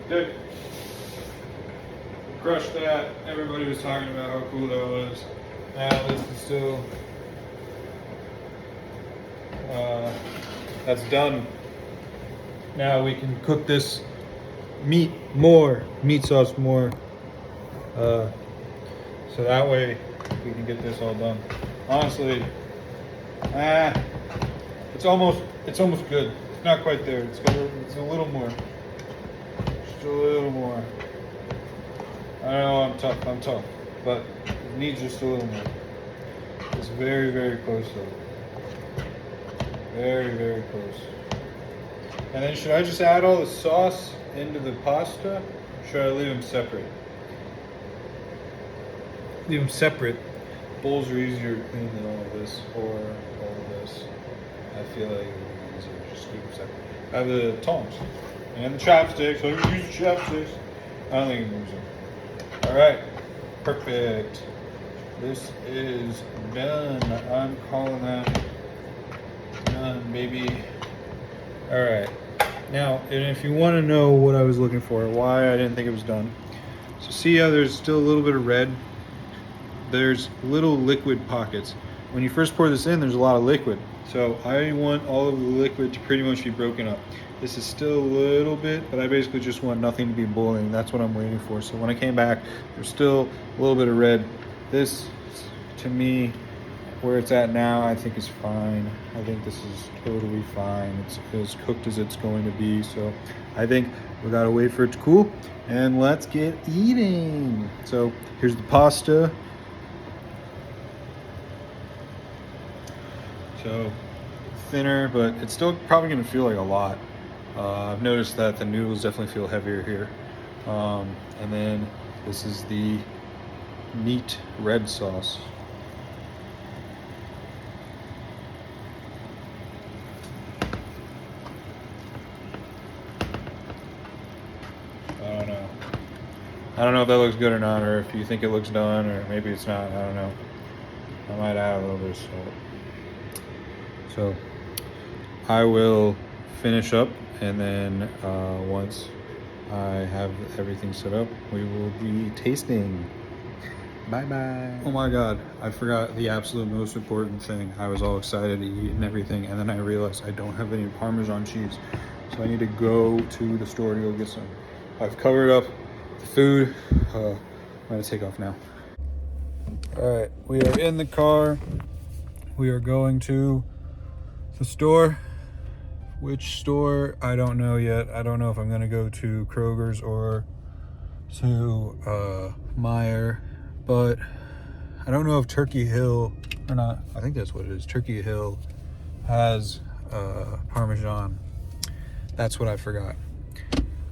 Good. Crushed that. Everybody was talking about how cool that was. Now this is still that's done. Now we can cook this meat sauce more. So that way we can get this all done. Honestly, it's almost good. It's not quite there. It's a little more. Just a little more. I know I'm tough, but it needs just a little more. It's very, very close though. Very, very close. And then should I just add all the sauce into the pasta? Or should I leave them separate? Leave them separate. Bowls are easier to clean than all of this, or all of this. I feel like it would be easier. Just keep them separate. I have the tongs and the chopsticks. So I can use the chopsticks. I don't think I can use them. All right, perfect. This is done. I'm calling that done, baby. All right. Now, and if you want to know what I was looking for, why I didn't think it was done. So see how there's still a little bit of red? There's little liquid pockets. When you first pour this in, there's a lot of liquid. So I want all of the liquid to pretty much be broken up. This is still a little bit, but I basically just want nothing to be boiling. That's what I'm waiting for. So when I came back, there's still a little bit of red. This, to me, where it's at now, I think is fine. I think this is totally fine. It's as cooked as it's going to be. So I think we gotta wait for it to cool, and let's get eating. So here's the pasta. So thinner, but it's still probably gonna feel like a lot. I've noticed that the noodles definitely feel heavier here. And then this is the meat red sauce. I don't know if that looks good or not, or if you think it looks done, or maybe it's not. I don't know. I might add a little bit of salt. So I will finish up, and then once I have everything set up, we will be tasting. Bye bye. Oh my god, I forgot the absolute most important thing. I was all excited to eat and everything, and then I realized I don't have any Parmesan cheese. So I need to go to the store to go get some. I've covered up the food. I'm gonna take off now. All right, we are in the car. We are going to the store. Which store? I don't know yet. I don't know if I'm gonna go to Kroger's or to Meijer, but I don't know if Turkey Hill or not. I think that's what it is. Turkey Hill has Parmesan. That's what I forgot.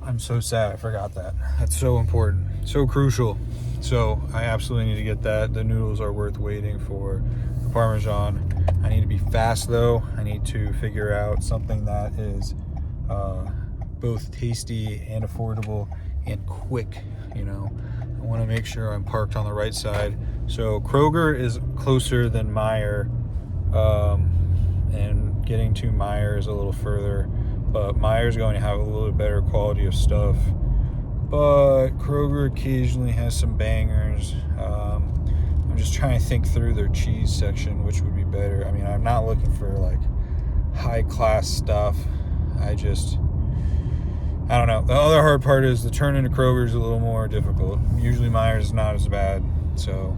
I'm so sad I forgot that. That's so important, so crucial. So I absolutely need to get that. The noodles are worth waiting for. The Parmesan. I need to be fast though. I need to figure out something that is both tasty and affordable and quick, you know. I want to make sure I'm parked on the right side. So Kroger is closer than Meijer, and getting to Meijer is a little further, but Meijer is going to have a little bit better quality of stuff, but Kroger occasionally has some bangers. I'm just trying to think through their cheese section, which would be better. I mean, I'm not looking for like high class stuff. I don't know. The other hard part is the turn into Kroger is a little more difficult. Usually Meijer is not as bad. So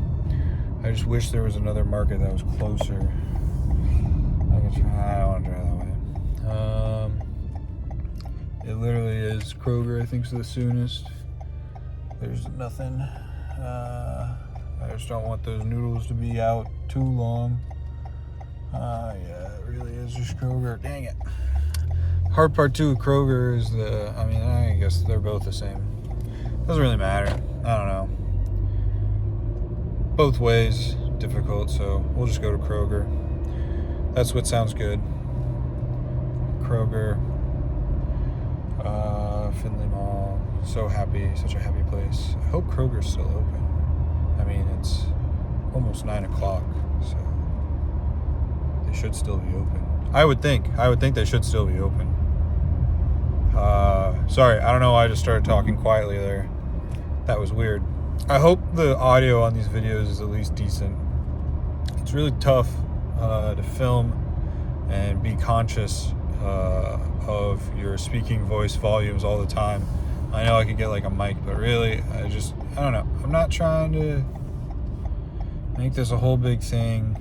I just wish there was another market that was closer. I don't want to try that way. It literally is Kroger, I think, is the soonest. There's nothing. I just don't want those noodles to be out too long. Yeah, it really is just Kroger. Dang it. Hard part too with Kroger is I guess they're both the same. Doesn't really matter. I don't know. Both ways difficult, so we'll just go to Kroger. That's what sounds good. Kroger, Finley Mall. So happy, such a happy place. I hope Kroger's still open. I mean, it's almost 9 o'clock, so they should still be open. I would think they should still be open. Sorry, I don't know why I just started talking quietly there. That was weird. I hope the audio on these videos is at least decent. It's really tough to film and be conscious of your speaking voice volumes all the time. I know I could get like a mic, but really, I don't know. I'm not trying to make this a whole big thing.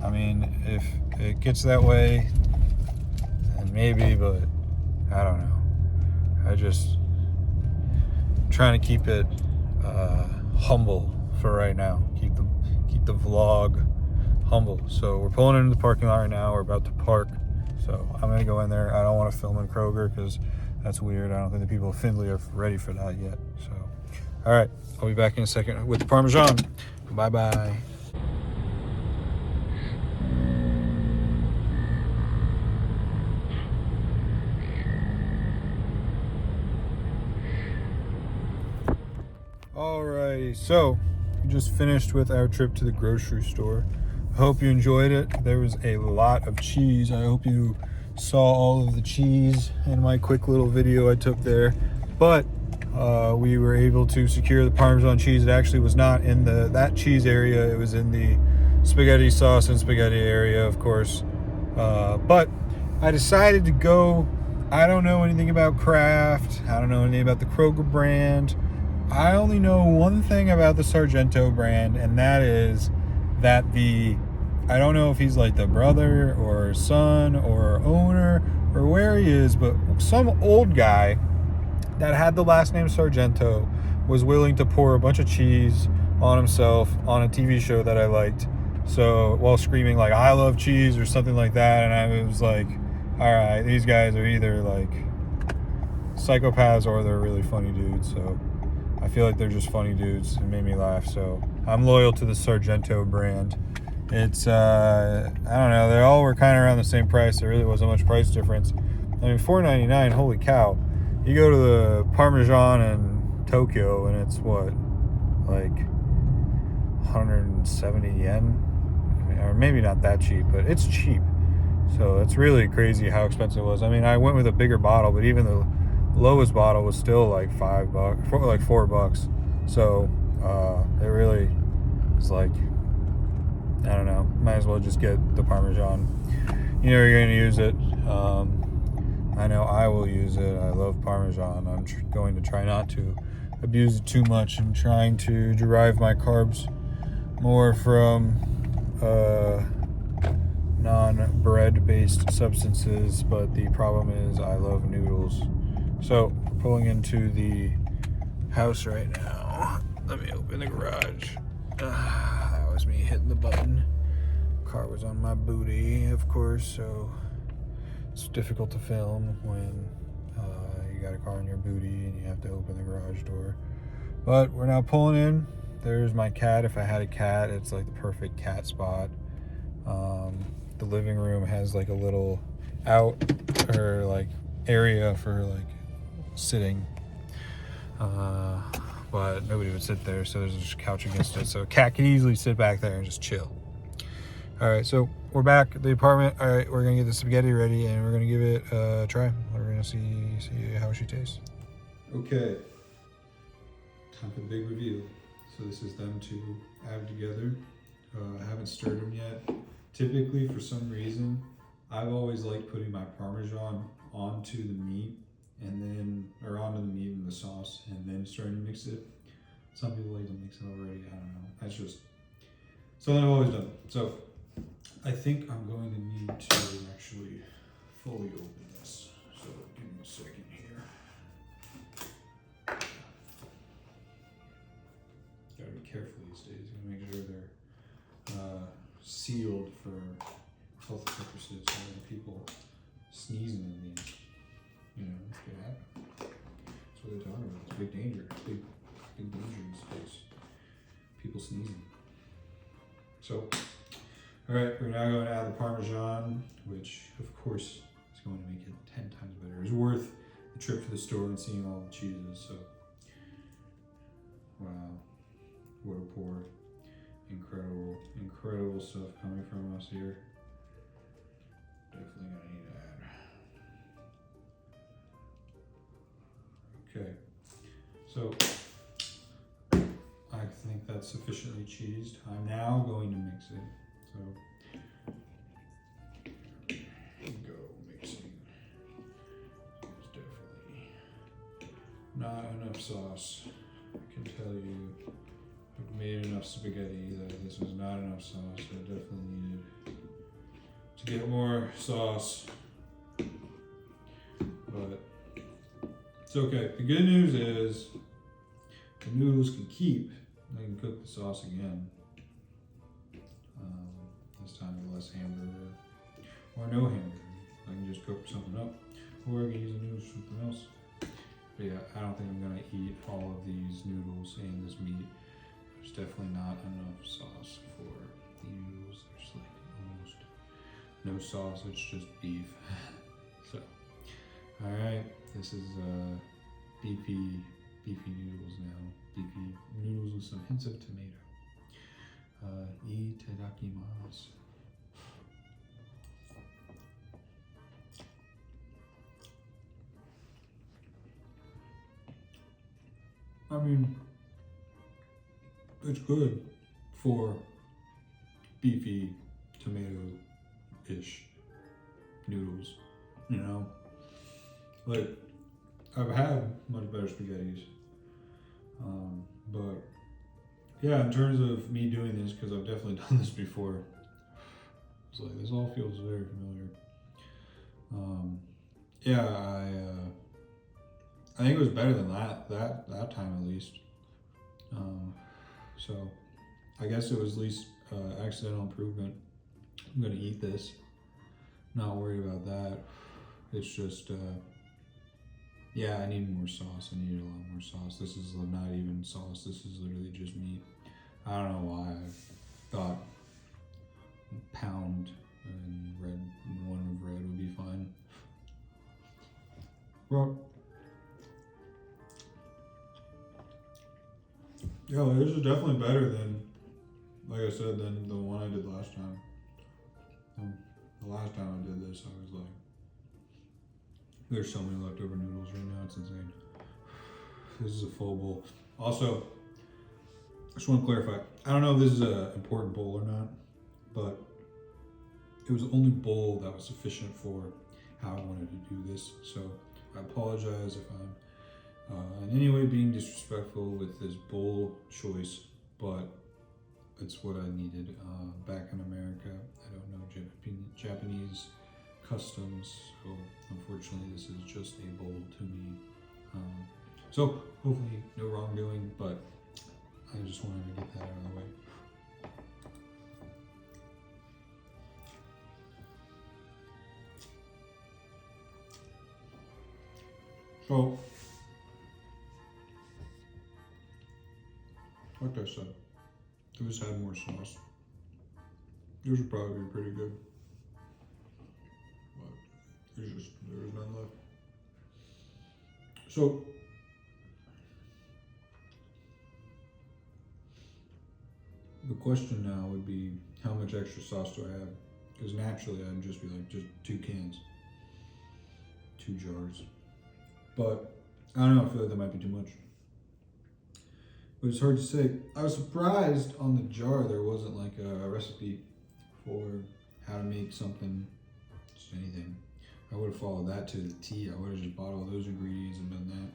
I mean, if it gets that way, then maybe, but I don't know. Trying to keep it humble for right now. Keep the vlog humble. So we're pulling into the parking lot right now. We're about to park. So I'm gonna go in there. I don't want to film in Kroger because that's weird. I don't think the people of Findlay are ready for that yet. So, all right, I'll be back in a second with the Parmesan. Bye bye. Alrighty, so we just finished with our trip to the grocery store. I hope you enjoyed it. There was a lot of cheese. I hope you saw all of the cheese in my quick little video I took there. But we were able to secure the Parmesan cheese. It actually was not in that cheese area. It was in the spaghetti sauce and spaghetti area, of course. But I decided to go. I don't know anything about Kraft. I don't know anything about the Kroger brand. I only know one thing about the Sargento brand, and that is that I don't know if he's like the brother or son or owner or where he is, but some old guy that had the last name Sargento was willing to pour a bunch of cheese on himself on a TV show that I liked. So while screaming like, I love cheese or something like that. And I was like, all right, these guys are either like psychopaths or they're really funny dudes. So I feel like they're just funny dudes. It made me laugh. So I'm loyal to the Sargento brand. It's, I don't know, they all were kind of around the same price. There really wasn't much price difference. I mean, $4.99, holy cow. You go to the Parmesan in Tokyo and it's what, like 170 yen? Or maybe not that cheap, but it's cheap. So it's really crazy how expensive it was. I mean, I went with a bigger bottle, but even the lowest bottle was still like $5, like $4. So it really is like, I don't know, might as well just get the Parmesan. You know you're gonna use it. I know I will use it. I love Parmesan. I'm going to try not to abuse it too much. I'm trying to derive my carbs more from non-bread based substances, but the problem is I love noodles. So pulling into the house right now. Let me open the garage. That was me hitting the button. Car was on my booty, of course, so it's difficult to film when you got a car on your booty and you have to open the garage door. But we're now pulling in. There's my cat. If I had a cat, it's like the perfect cat spot. The living room has like a little out or like area for like sitting, but nobody would sit there, so there's just a couch against it, so a cat can easily sit back there and just chill. All right, so we're back at the apartment. All right, we're gonna get the spaghetti ready and we're gonna give it a try. We're gonna see how she tastes. Okay, time for the big reveal. So this is them two added together. I haven't stirred them yet. Typically, for some reason, I've always liked putting my Parmesan onto the meat and then, or onto the meat and the sauce and then starting to mix it. Some people like to mix it already, I don't know. That's just something I've always done. So I think I'm going to need to actually fully open this. So give me a second here. Gotta be careful these days. Gotta make sure they're sealed for health purposes so that people sneezing in these, you know, could happen. That's what they're talking about. It's big danger. Big danger in space. People sneezing. So, all right, we're now going to add the Parmesan, which of course is going to make it 10 times better. It's worth the trip to the store and seeing all the cheeses. So, wow, what a pour. Incredible stuff coming from us here. Definitely gonna need to add. Okay, so I think that's sufficiently cheesed. I'm now going to mix it. So go mixing. There's definitely not enough sauce. I can tell you. I've made enough spaghetti that this was not enough sauce. I definitely needed to get more sauce, but it's okay. The good news is the noodles can keep. I can cook the sauce again. This time with less hamburger or no hamburger. I can just cook something up, or I can use the noodles for something else. But yeah, I don't think I'm gonna eat all of these noodles and this meat. There's definitely not enough sauce for the noodles. There's like almost no sauce, it's just beef. So, all right, this is beefy noodles now. Beefy noodles with some hints of tomato. Itadakimasu. I mean, it's good for beefy tomato-ish noodles, you know? Like, I've had much better spaghettis. But yeah, in terms of me doing this, because I've definitely done this before, it's like, this all feels very familiar. Yeah, I think it was better than that time at least. So I guess it was at least accidental improvement. I'm gonna eat this. Not worried about that. It's just, yeah, I need more sauce. I need a lot more sauce. This is not even sauce. This is literally just meat. I don't know why I thought pound and one of red would be fine. Well, yeah, this is definitely better than, like I said, than the one I did last time. The last time I did this, I was like, there's so many leftover noodles right now, it's insane. This is a full bowl. Also, I just want to clarify, I don't know if this is an important bowl or not, but it was the only bowl that was sufficient for how I wanted to do this. So I apologize if I'm in any way being disrespectful with this bowl choice, but it's what I needed. Back in America, I don't know Japanese customs, so unfortunately this is just a bowl to me. So hopefully no wrongdoing, but I just wanted to get that out of the way. So, like I said, if this had more sauce, this would probably be pretty good. But there's none left. So, the question now would be, how much extra sauce do I have? Because naturally I'd just be like, just 2 cans, 2 jars. But I don't know, I feel like that might be too much. But it's hard to say. I was surprised on the jar there wasn't like a recipe for how to make something, just anything. I would have followed that to the T. I would have just bought all those ingredients and done that.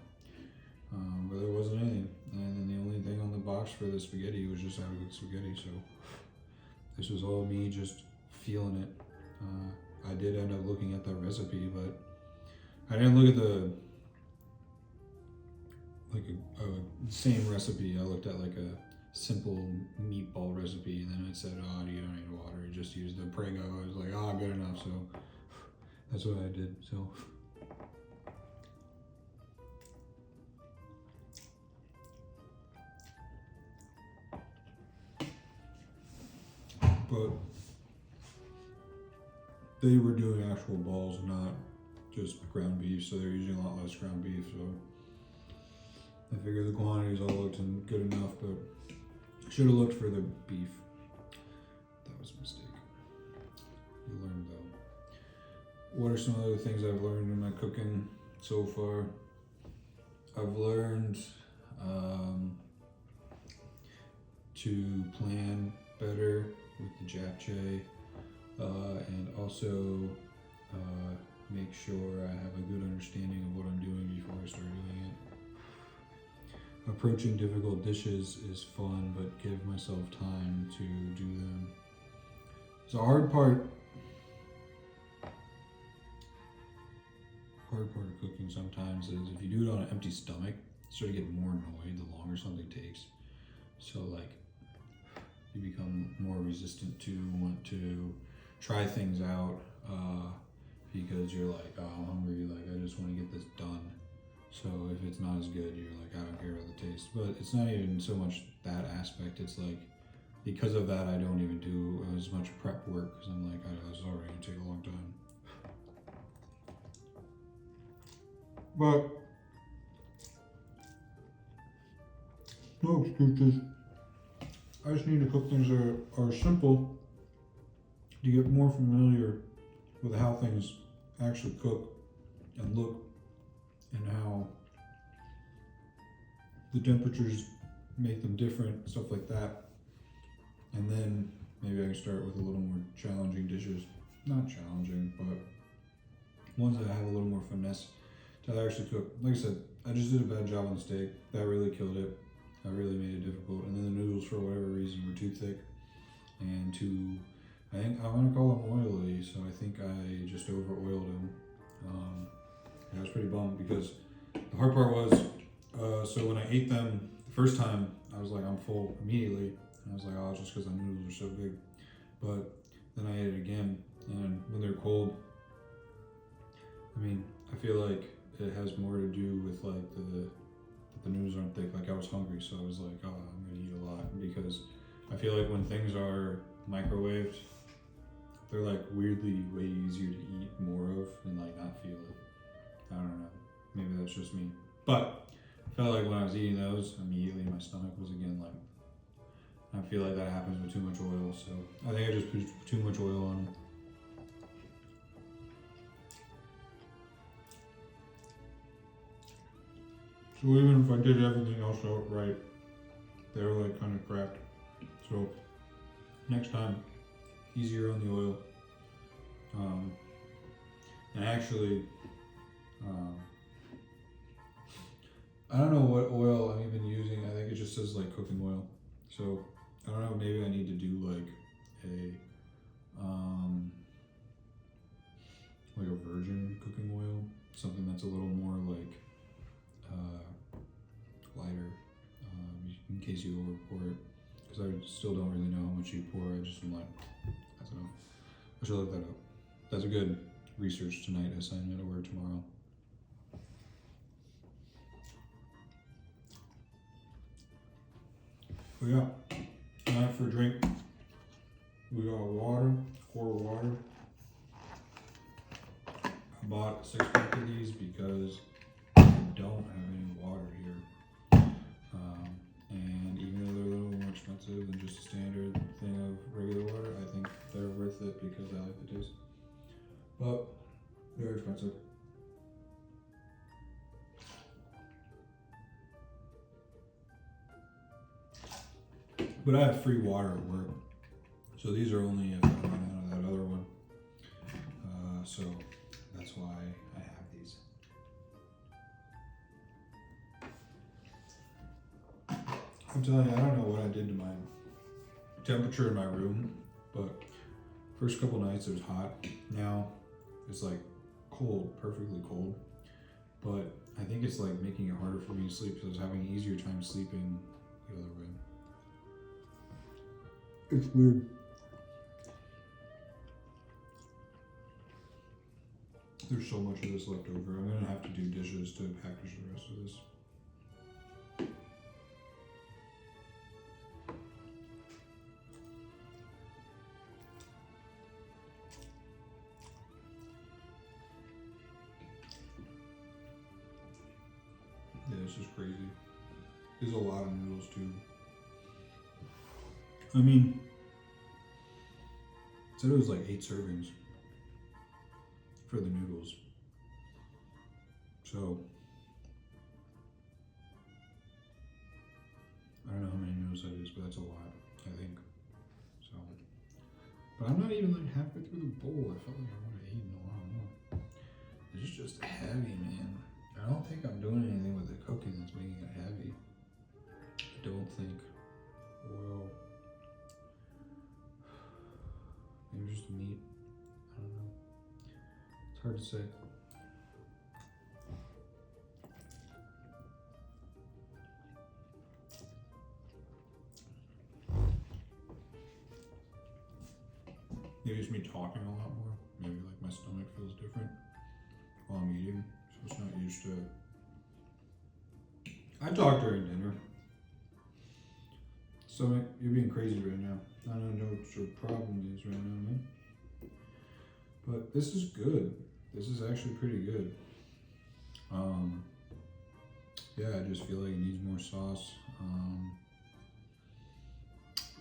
But there wasn't anything. And then the only thing on the box for the spaghetti was just how to cook spaghetti. So this was all me just feeling it. I did end up looking at the recipe, but I didn't look at the same recipe. I looked at like a simple meatball recipe, and then it said, "Oh, you don't need water. You just use the Prego." I was like, "Oh, good enough." So that's what I did. So. But they were doing actual balls, not just ground beef, so they're using a lot less ground beef. So I figured the quantities all looked good enough, but should have looked for the beef. That was a mistake. You learn though. What are some other things I've learned in my cooking so far? I've learned to plan better with the japchae, and also make sure I have a good understanding of what I'm doing before I start doing it. Approaching difficult dishes is fun, but give myself time to do them. So hard part of cooking sometimes is if you do it on an empty stomach, you sort of get more annoyed the longer something takes. So like, you become more resistant to want to try things out because you're like, oh, I'm hungry, like I just want to get this done. So if it's not as good, you're like, I don't care about the taste. But it's not even so much that aspect. It's like, because of that, I don't even do as much prep work because I'm like, this is already gonna take a long time. But no excuses. I just need to cook things that are simple to get more familiar with how things actually cook and look, and how the temperatures make them different, stuff like that. And then maybe I can start with a little more challenging dishes. Not challenging, but ones that have a little more finesse to actually cook. Like I said, I just did a bad job on the steak. That really killed it. That really made it difficult. And then the noodles, for whatever reason, were too thick and too, I think I want to call them oily, so I think I just over oiled them. And I was pretty bummed because the hard part was, so when I ate them the first time, I was like, I'm full immediately. And I was like, oh, it's just because the noodles are so big. But then I ate it again, and when they're cold, I mean, I feel like it has more to do with like the noodles aren't thick. Like I was hungry, so I was like, oh, I'm gonna eat a lot, because I feel like when things are microwaved, they're like weirdly way easier to eat more of and like not feel it. I don't know. Maybe that's just me. But I felt like when I was eating those, immediately my stomach was again like, I feel like that happens with too much oil. So I think I just put too much oil on them. So even if I did everything else out right, they were like kind of cracked. So next time, easier on the oil. And actually, I don't know what oil I'm even using. I think it just says like cooking oil. So I don't know. Maybe I need to do like a virgin cooking oil, something that's a little more like lighter, in case you over pour it. Because I still don't really know how much you pour. I just am like, I don't know. I should look that up. That's a good research tonight assignment or tomorrow. But yeah, tonight for drink, we got water, quart of water. I bought 6 pack of these because I don't have any water here. And even though they're a little more expensive than just a standard thing of regular water, I think they're worth it because I like the taste. But they're expensive. But I have free water at work, so these are only if I run out of that other one. So that's why I have these. I'm telling you, I don't know what I did to my temperature in my room, but first couple nights it was hot. Now it's like cold, perfectly cold. But I think it's like making it harder for me to sleep, so I was having an easier time sleeping the other way. It's weird. There's so much of this left over. I'm gonna have to do dishes to package the rest of this. Yeah, this is crazy. There's a lot of noodles too. I mean, it said it was like 8 servings for the noodles. So, I don't know how many noodles that is, but that's a lot, I think. So, but I'm not even like halfway through the bowl. I felt like I would have eaten a lot more. It's just heavy, man. I don't think I'm doing anything with the cooking that's making it heavy. I don't think. Oil. Maybe just meat. I don't know. It's hard to say. Maybe it's me talking a lot more. Maybe like my stomach feels different while I'm eating, so it's not used to. I talk during dinner. So you're being crazy right now. I don't know what your problem is right now, man. But this is good. This is actually pretty good. Yeah, I just feel like it needs more sauce.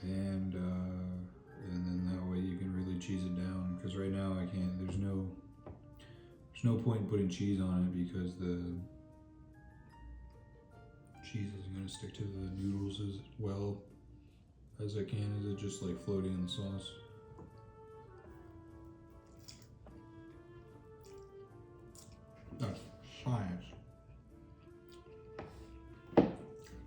And then that way you can really cheese it down. Because right now I can't. There's no point in putting cheese on it because the cheese isn't gonna stick to the noodles as well as I can. Is it just like floating in the sauce? That's science. I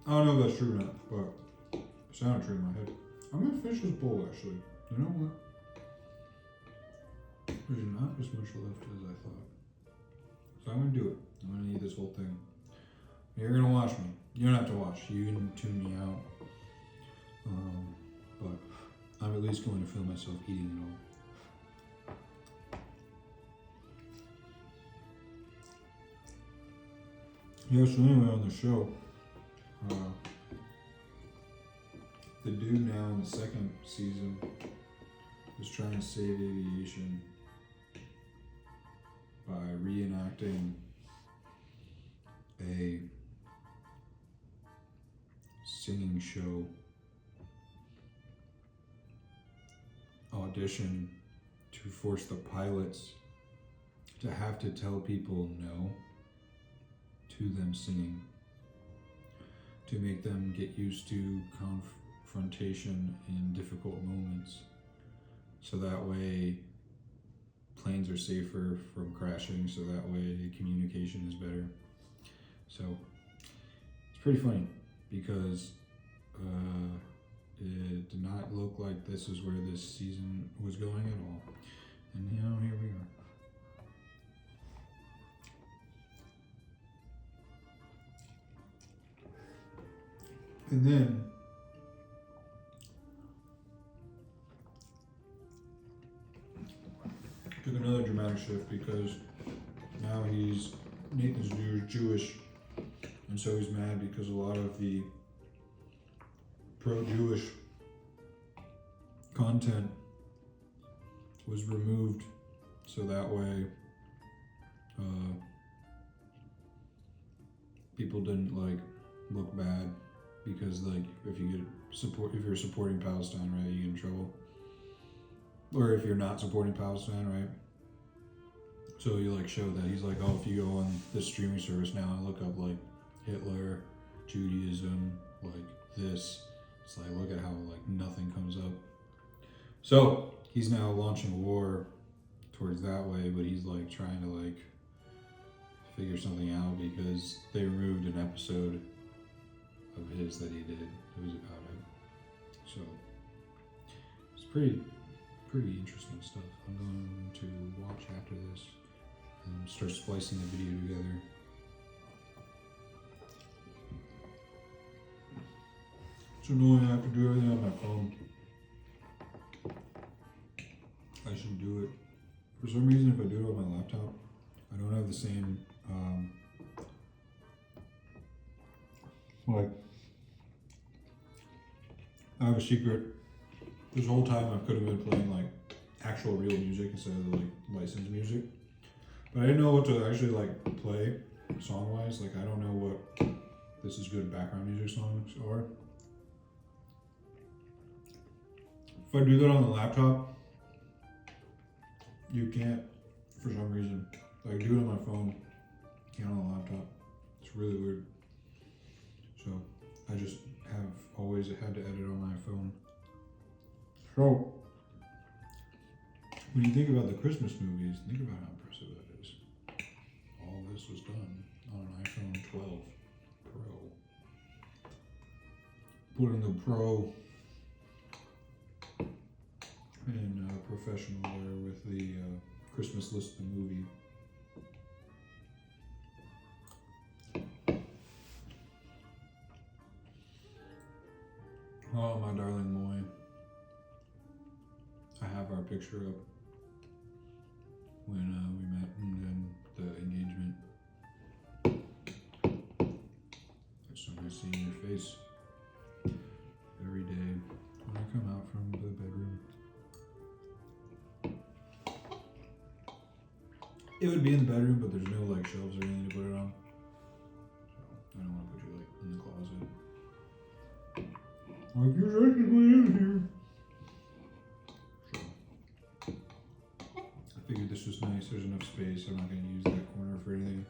don't know if that's true or not, but it sounded true in my head. I'm gonna finish this bowl actually. You know what? There's not as much left as I thought. So I'm gonna do it. I'm gonna eat this whole thing. You're gonna watch me. You don't have to watch. You can tune me out. But I'm at least going to feel myself eating it all. Yeah, so anyway, on the show, the dude now in the second season is trying to save aviation by reenacting a singing show audition to force the pilots to have to tell people no to them singing. to make them get used to confrontation in difficult moments. So that way planes are safer from crashing, so that way communication is better. So it's pretty funny because it did not look like this is where this season was going at all. And you know, here we are. And then took another dramatic shift because now Nathan's Jewish, and so he's mad because a lot of the pro-Jewish content was removed, so that way people didn't like look bad, because like if you're supporting Palestine, right, you get in trouble. Or if you're not supporting Palestine, right? So you like show that he's like, oh, if you go on this streaming service now and look up like Hitler, Judaism, like this, it's like, look at how like nothing comes up. So he's now launching a war towards that way, but he's like trying to like figure something out because they removed an episode of his that he did. It was about it. So it's pretty interesting stuff. I'm going to watch after this and start splicing the video together. It's annoying, I have to do everything on my phone. I should do it. For some reason, if I do it on my laptop, I don't have the same, like, I have a secret. This whole time I could have been playing like actual real music instead of like licensed music. But I didn't know what to actually like play song-wise. Like I don't know what this is good background music songs are. If I do that on the laptop, you can't for some reason. Like do it on my phone, can't on the laptop. It's really weird. So I just have always had to edit on my phone. So, when you think about the Christmas movies, think about how impressive that is. All this was done on an iPhone 12 Pro. Putting the Pro in professional there with the Christmas list of the movie. Oh, my darling Moy. I have our picture up when we met and then the engagement. It's so nice seeing your face every day when I come out from the bedroom. It would be in the bedroom, but there's no like shelves or anything to put it on. So I don't want to put you like in the closet. Like you're technically in here. I figured this was nice, there's enough space, I'm not going to use that corner for anything.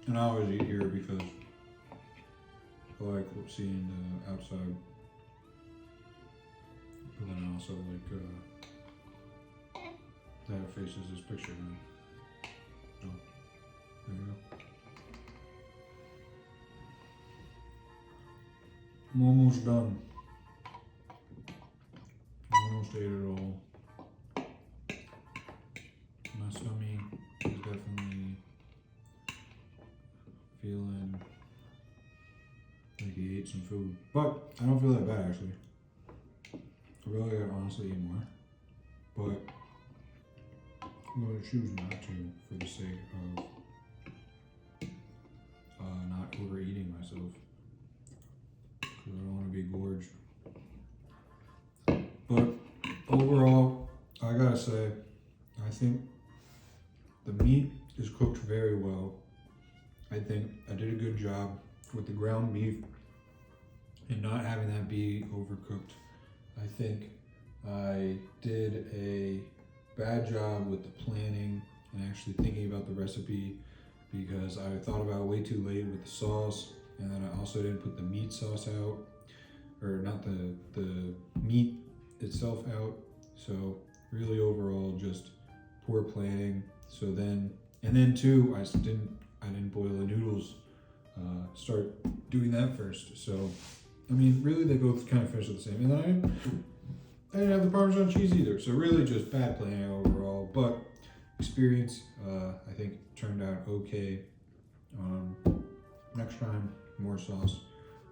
And I always eat here because I like seeing the outside. But then I also like that it faces this picture now. Oh, there you go. I'm almost done. Almost ate it all. My stomach is definitely feeling like he ate some food. But I don't feel that bad actually. I really gotta honestly eat more. But I'm going to choose not to for the sake of not overeating myself. Because I don't want to be gorged. But overall, I gotta say, I think the meat is cooked very well. I think I did a good job with the ground beef and not having that be overcooked. I think I did a bad job with the planning and actually thinking about the recipe because I thought about it way too late with the sauce, and then I also didn't put the meat sauce out, or not the meat itself out. So really overall just poor planning. So then, and then too, I didn't boil the noodles. Start doing that first. So I mean, really they both kind of finish the same. And then I didn't have the Parmesan cheese either. So really just bad planning overall. But experience, I think turned out okay. Next time, more sauce.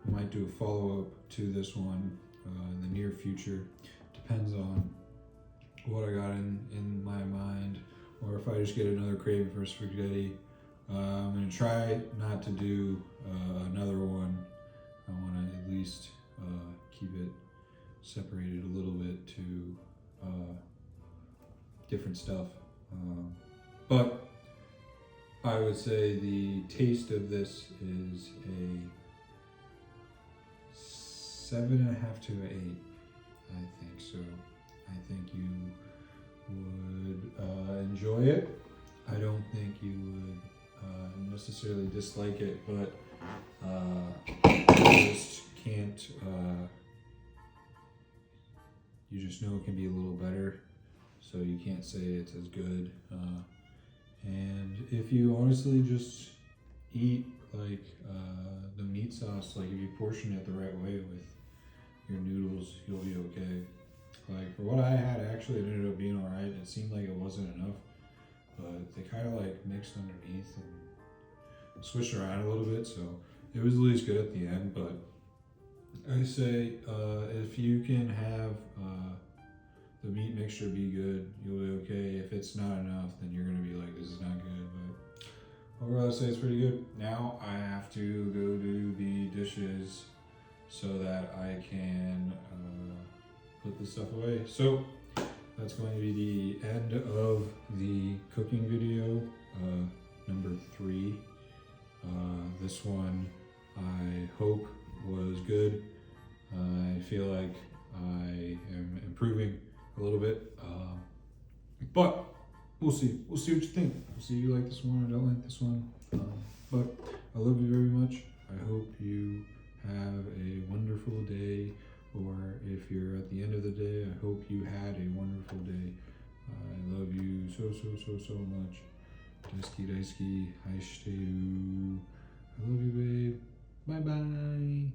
I might do a follow-up to this one in the near future. Depends on what I got in my mind, or if I just get another craving for spaghetti. I'm gonna try not to do another one. I want to at least keep it separated a little bit to different stuff. But I would say the taste of this is a 7.5 to 8. I think so. I think you would enjoy it. I don't think you would necessarily dislike it, but you just can't. You just know it can be a little better, so you can't say it's as good. And if you honestly just eat like the meat sauce, like if you portion it the right way with your noodles, you'll be okay. Like for what I had, actually it ended up being alright. It seemed like it wasn't enough, but they kind of like mixed underneath and switched around a little bit, so it was at least good at the end. But I say if you can have the meat mixture be good, you'll be okay. If it's not enough, then you're gonna be like, this is not good. But overall, I'd say it's pretty good. Now I have to go do the dishes so that I can put this stuff away. So that's going to be the end of the cooking video, number 3. This one I hope was good. I feel like I am improving a little bit, but we'll see. We'll see what you think. We'll see if you like this one or don't like this one. But I love you very much. I hope you have a wonderful day, or if you're at the end of the day, I hope you had a wonderful day. I love you so much. Daisuki, I love you, babe. Bye bye.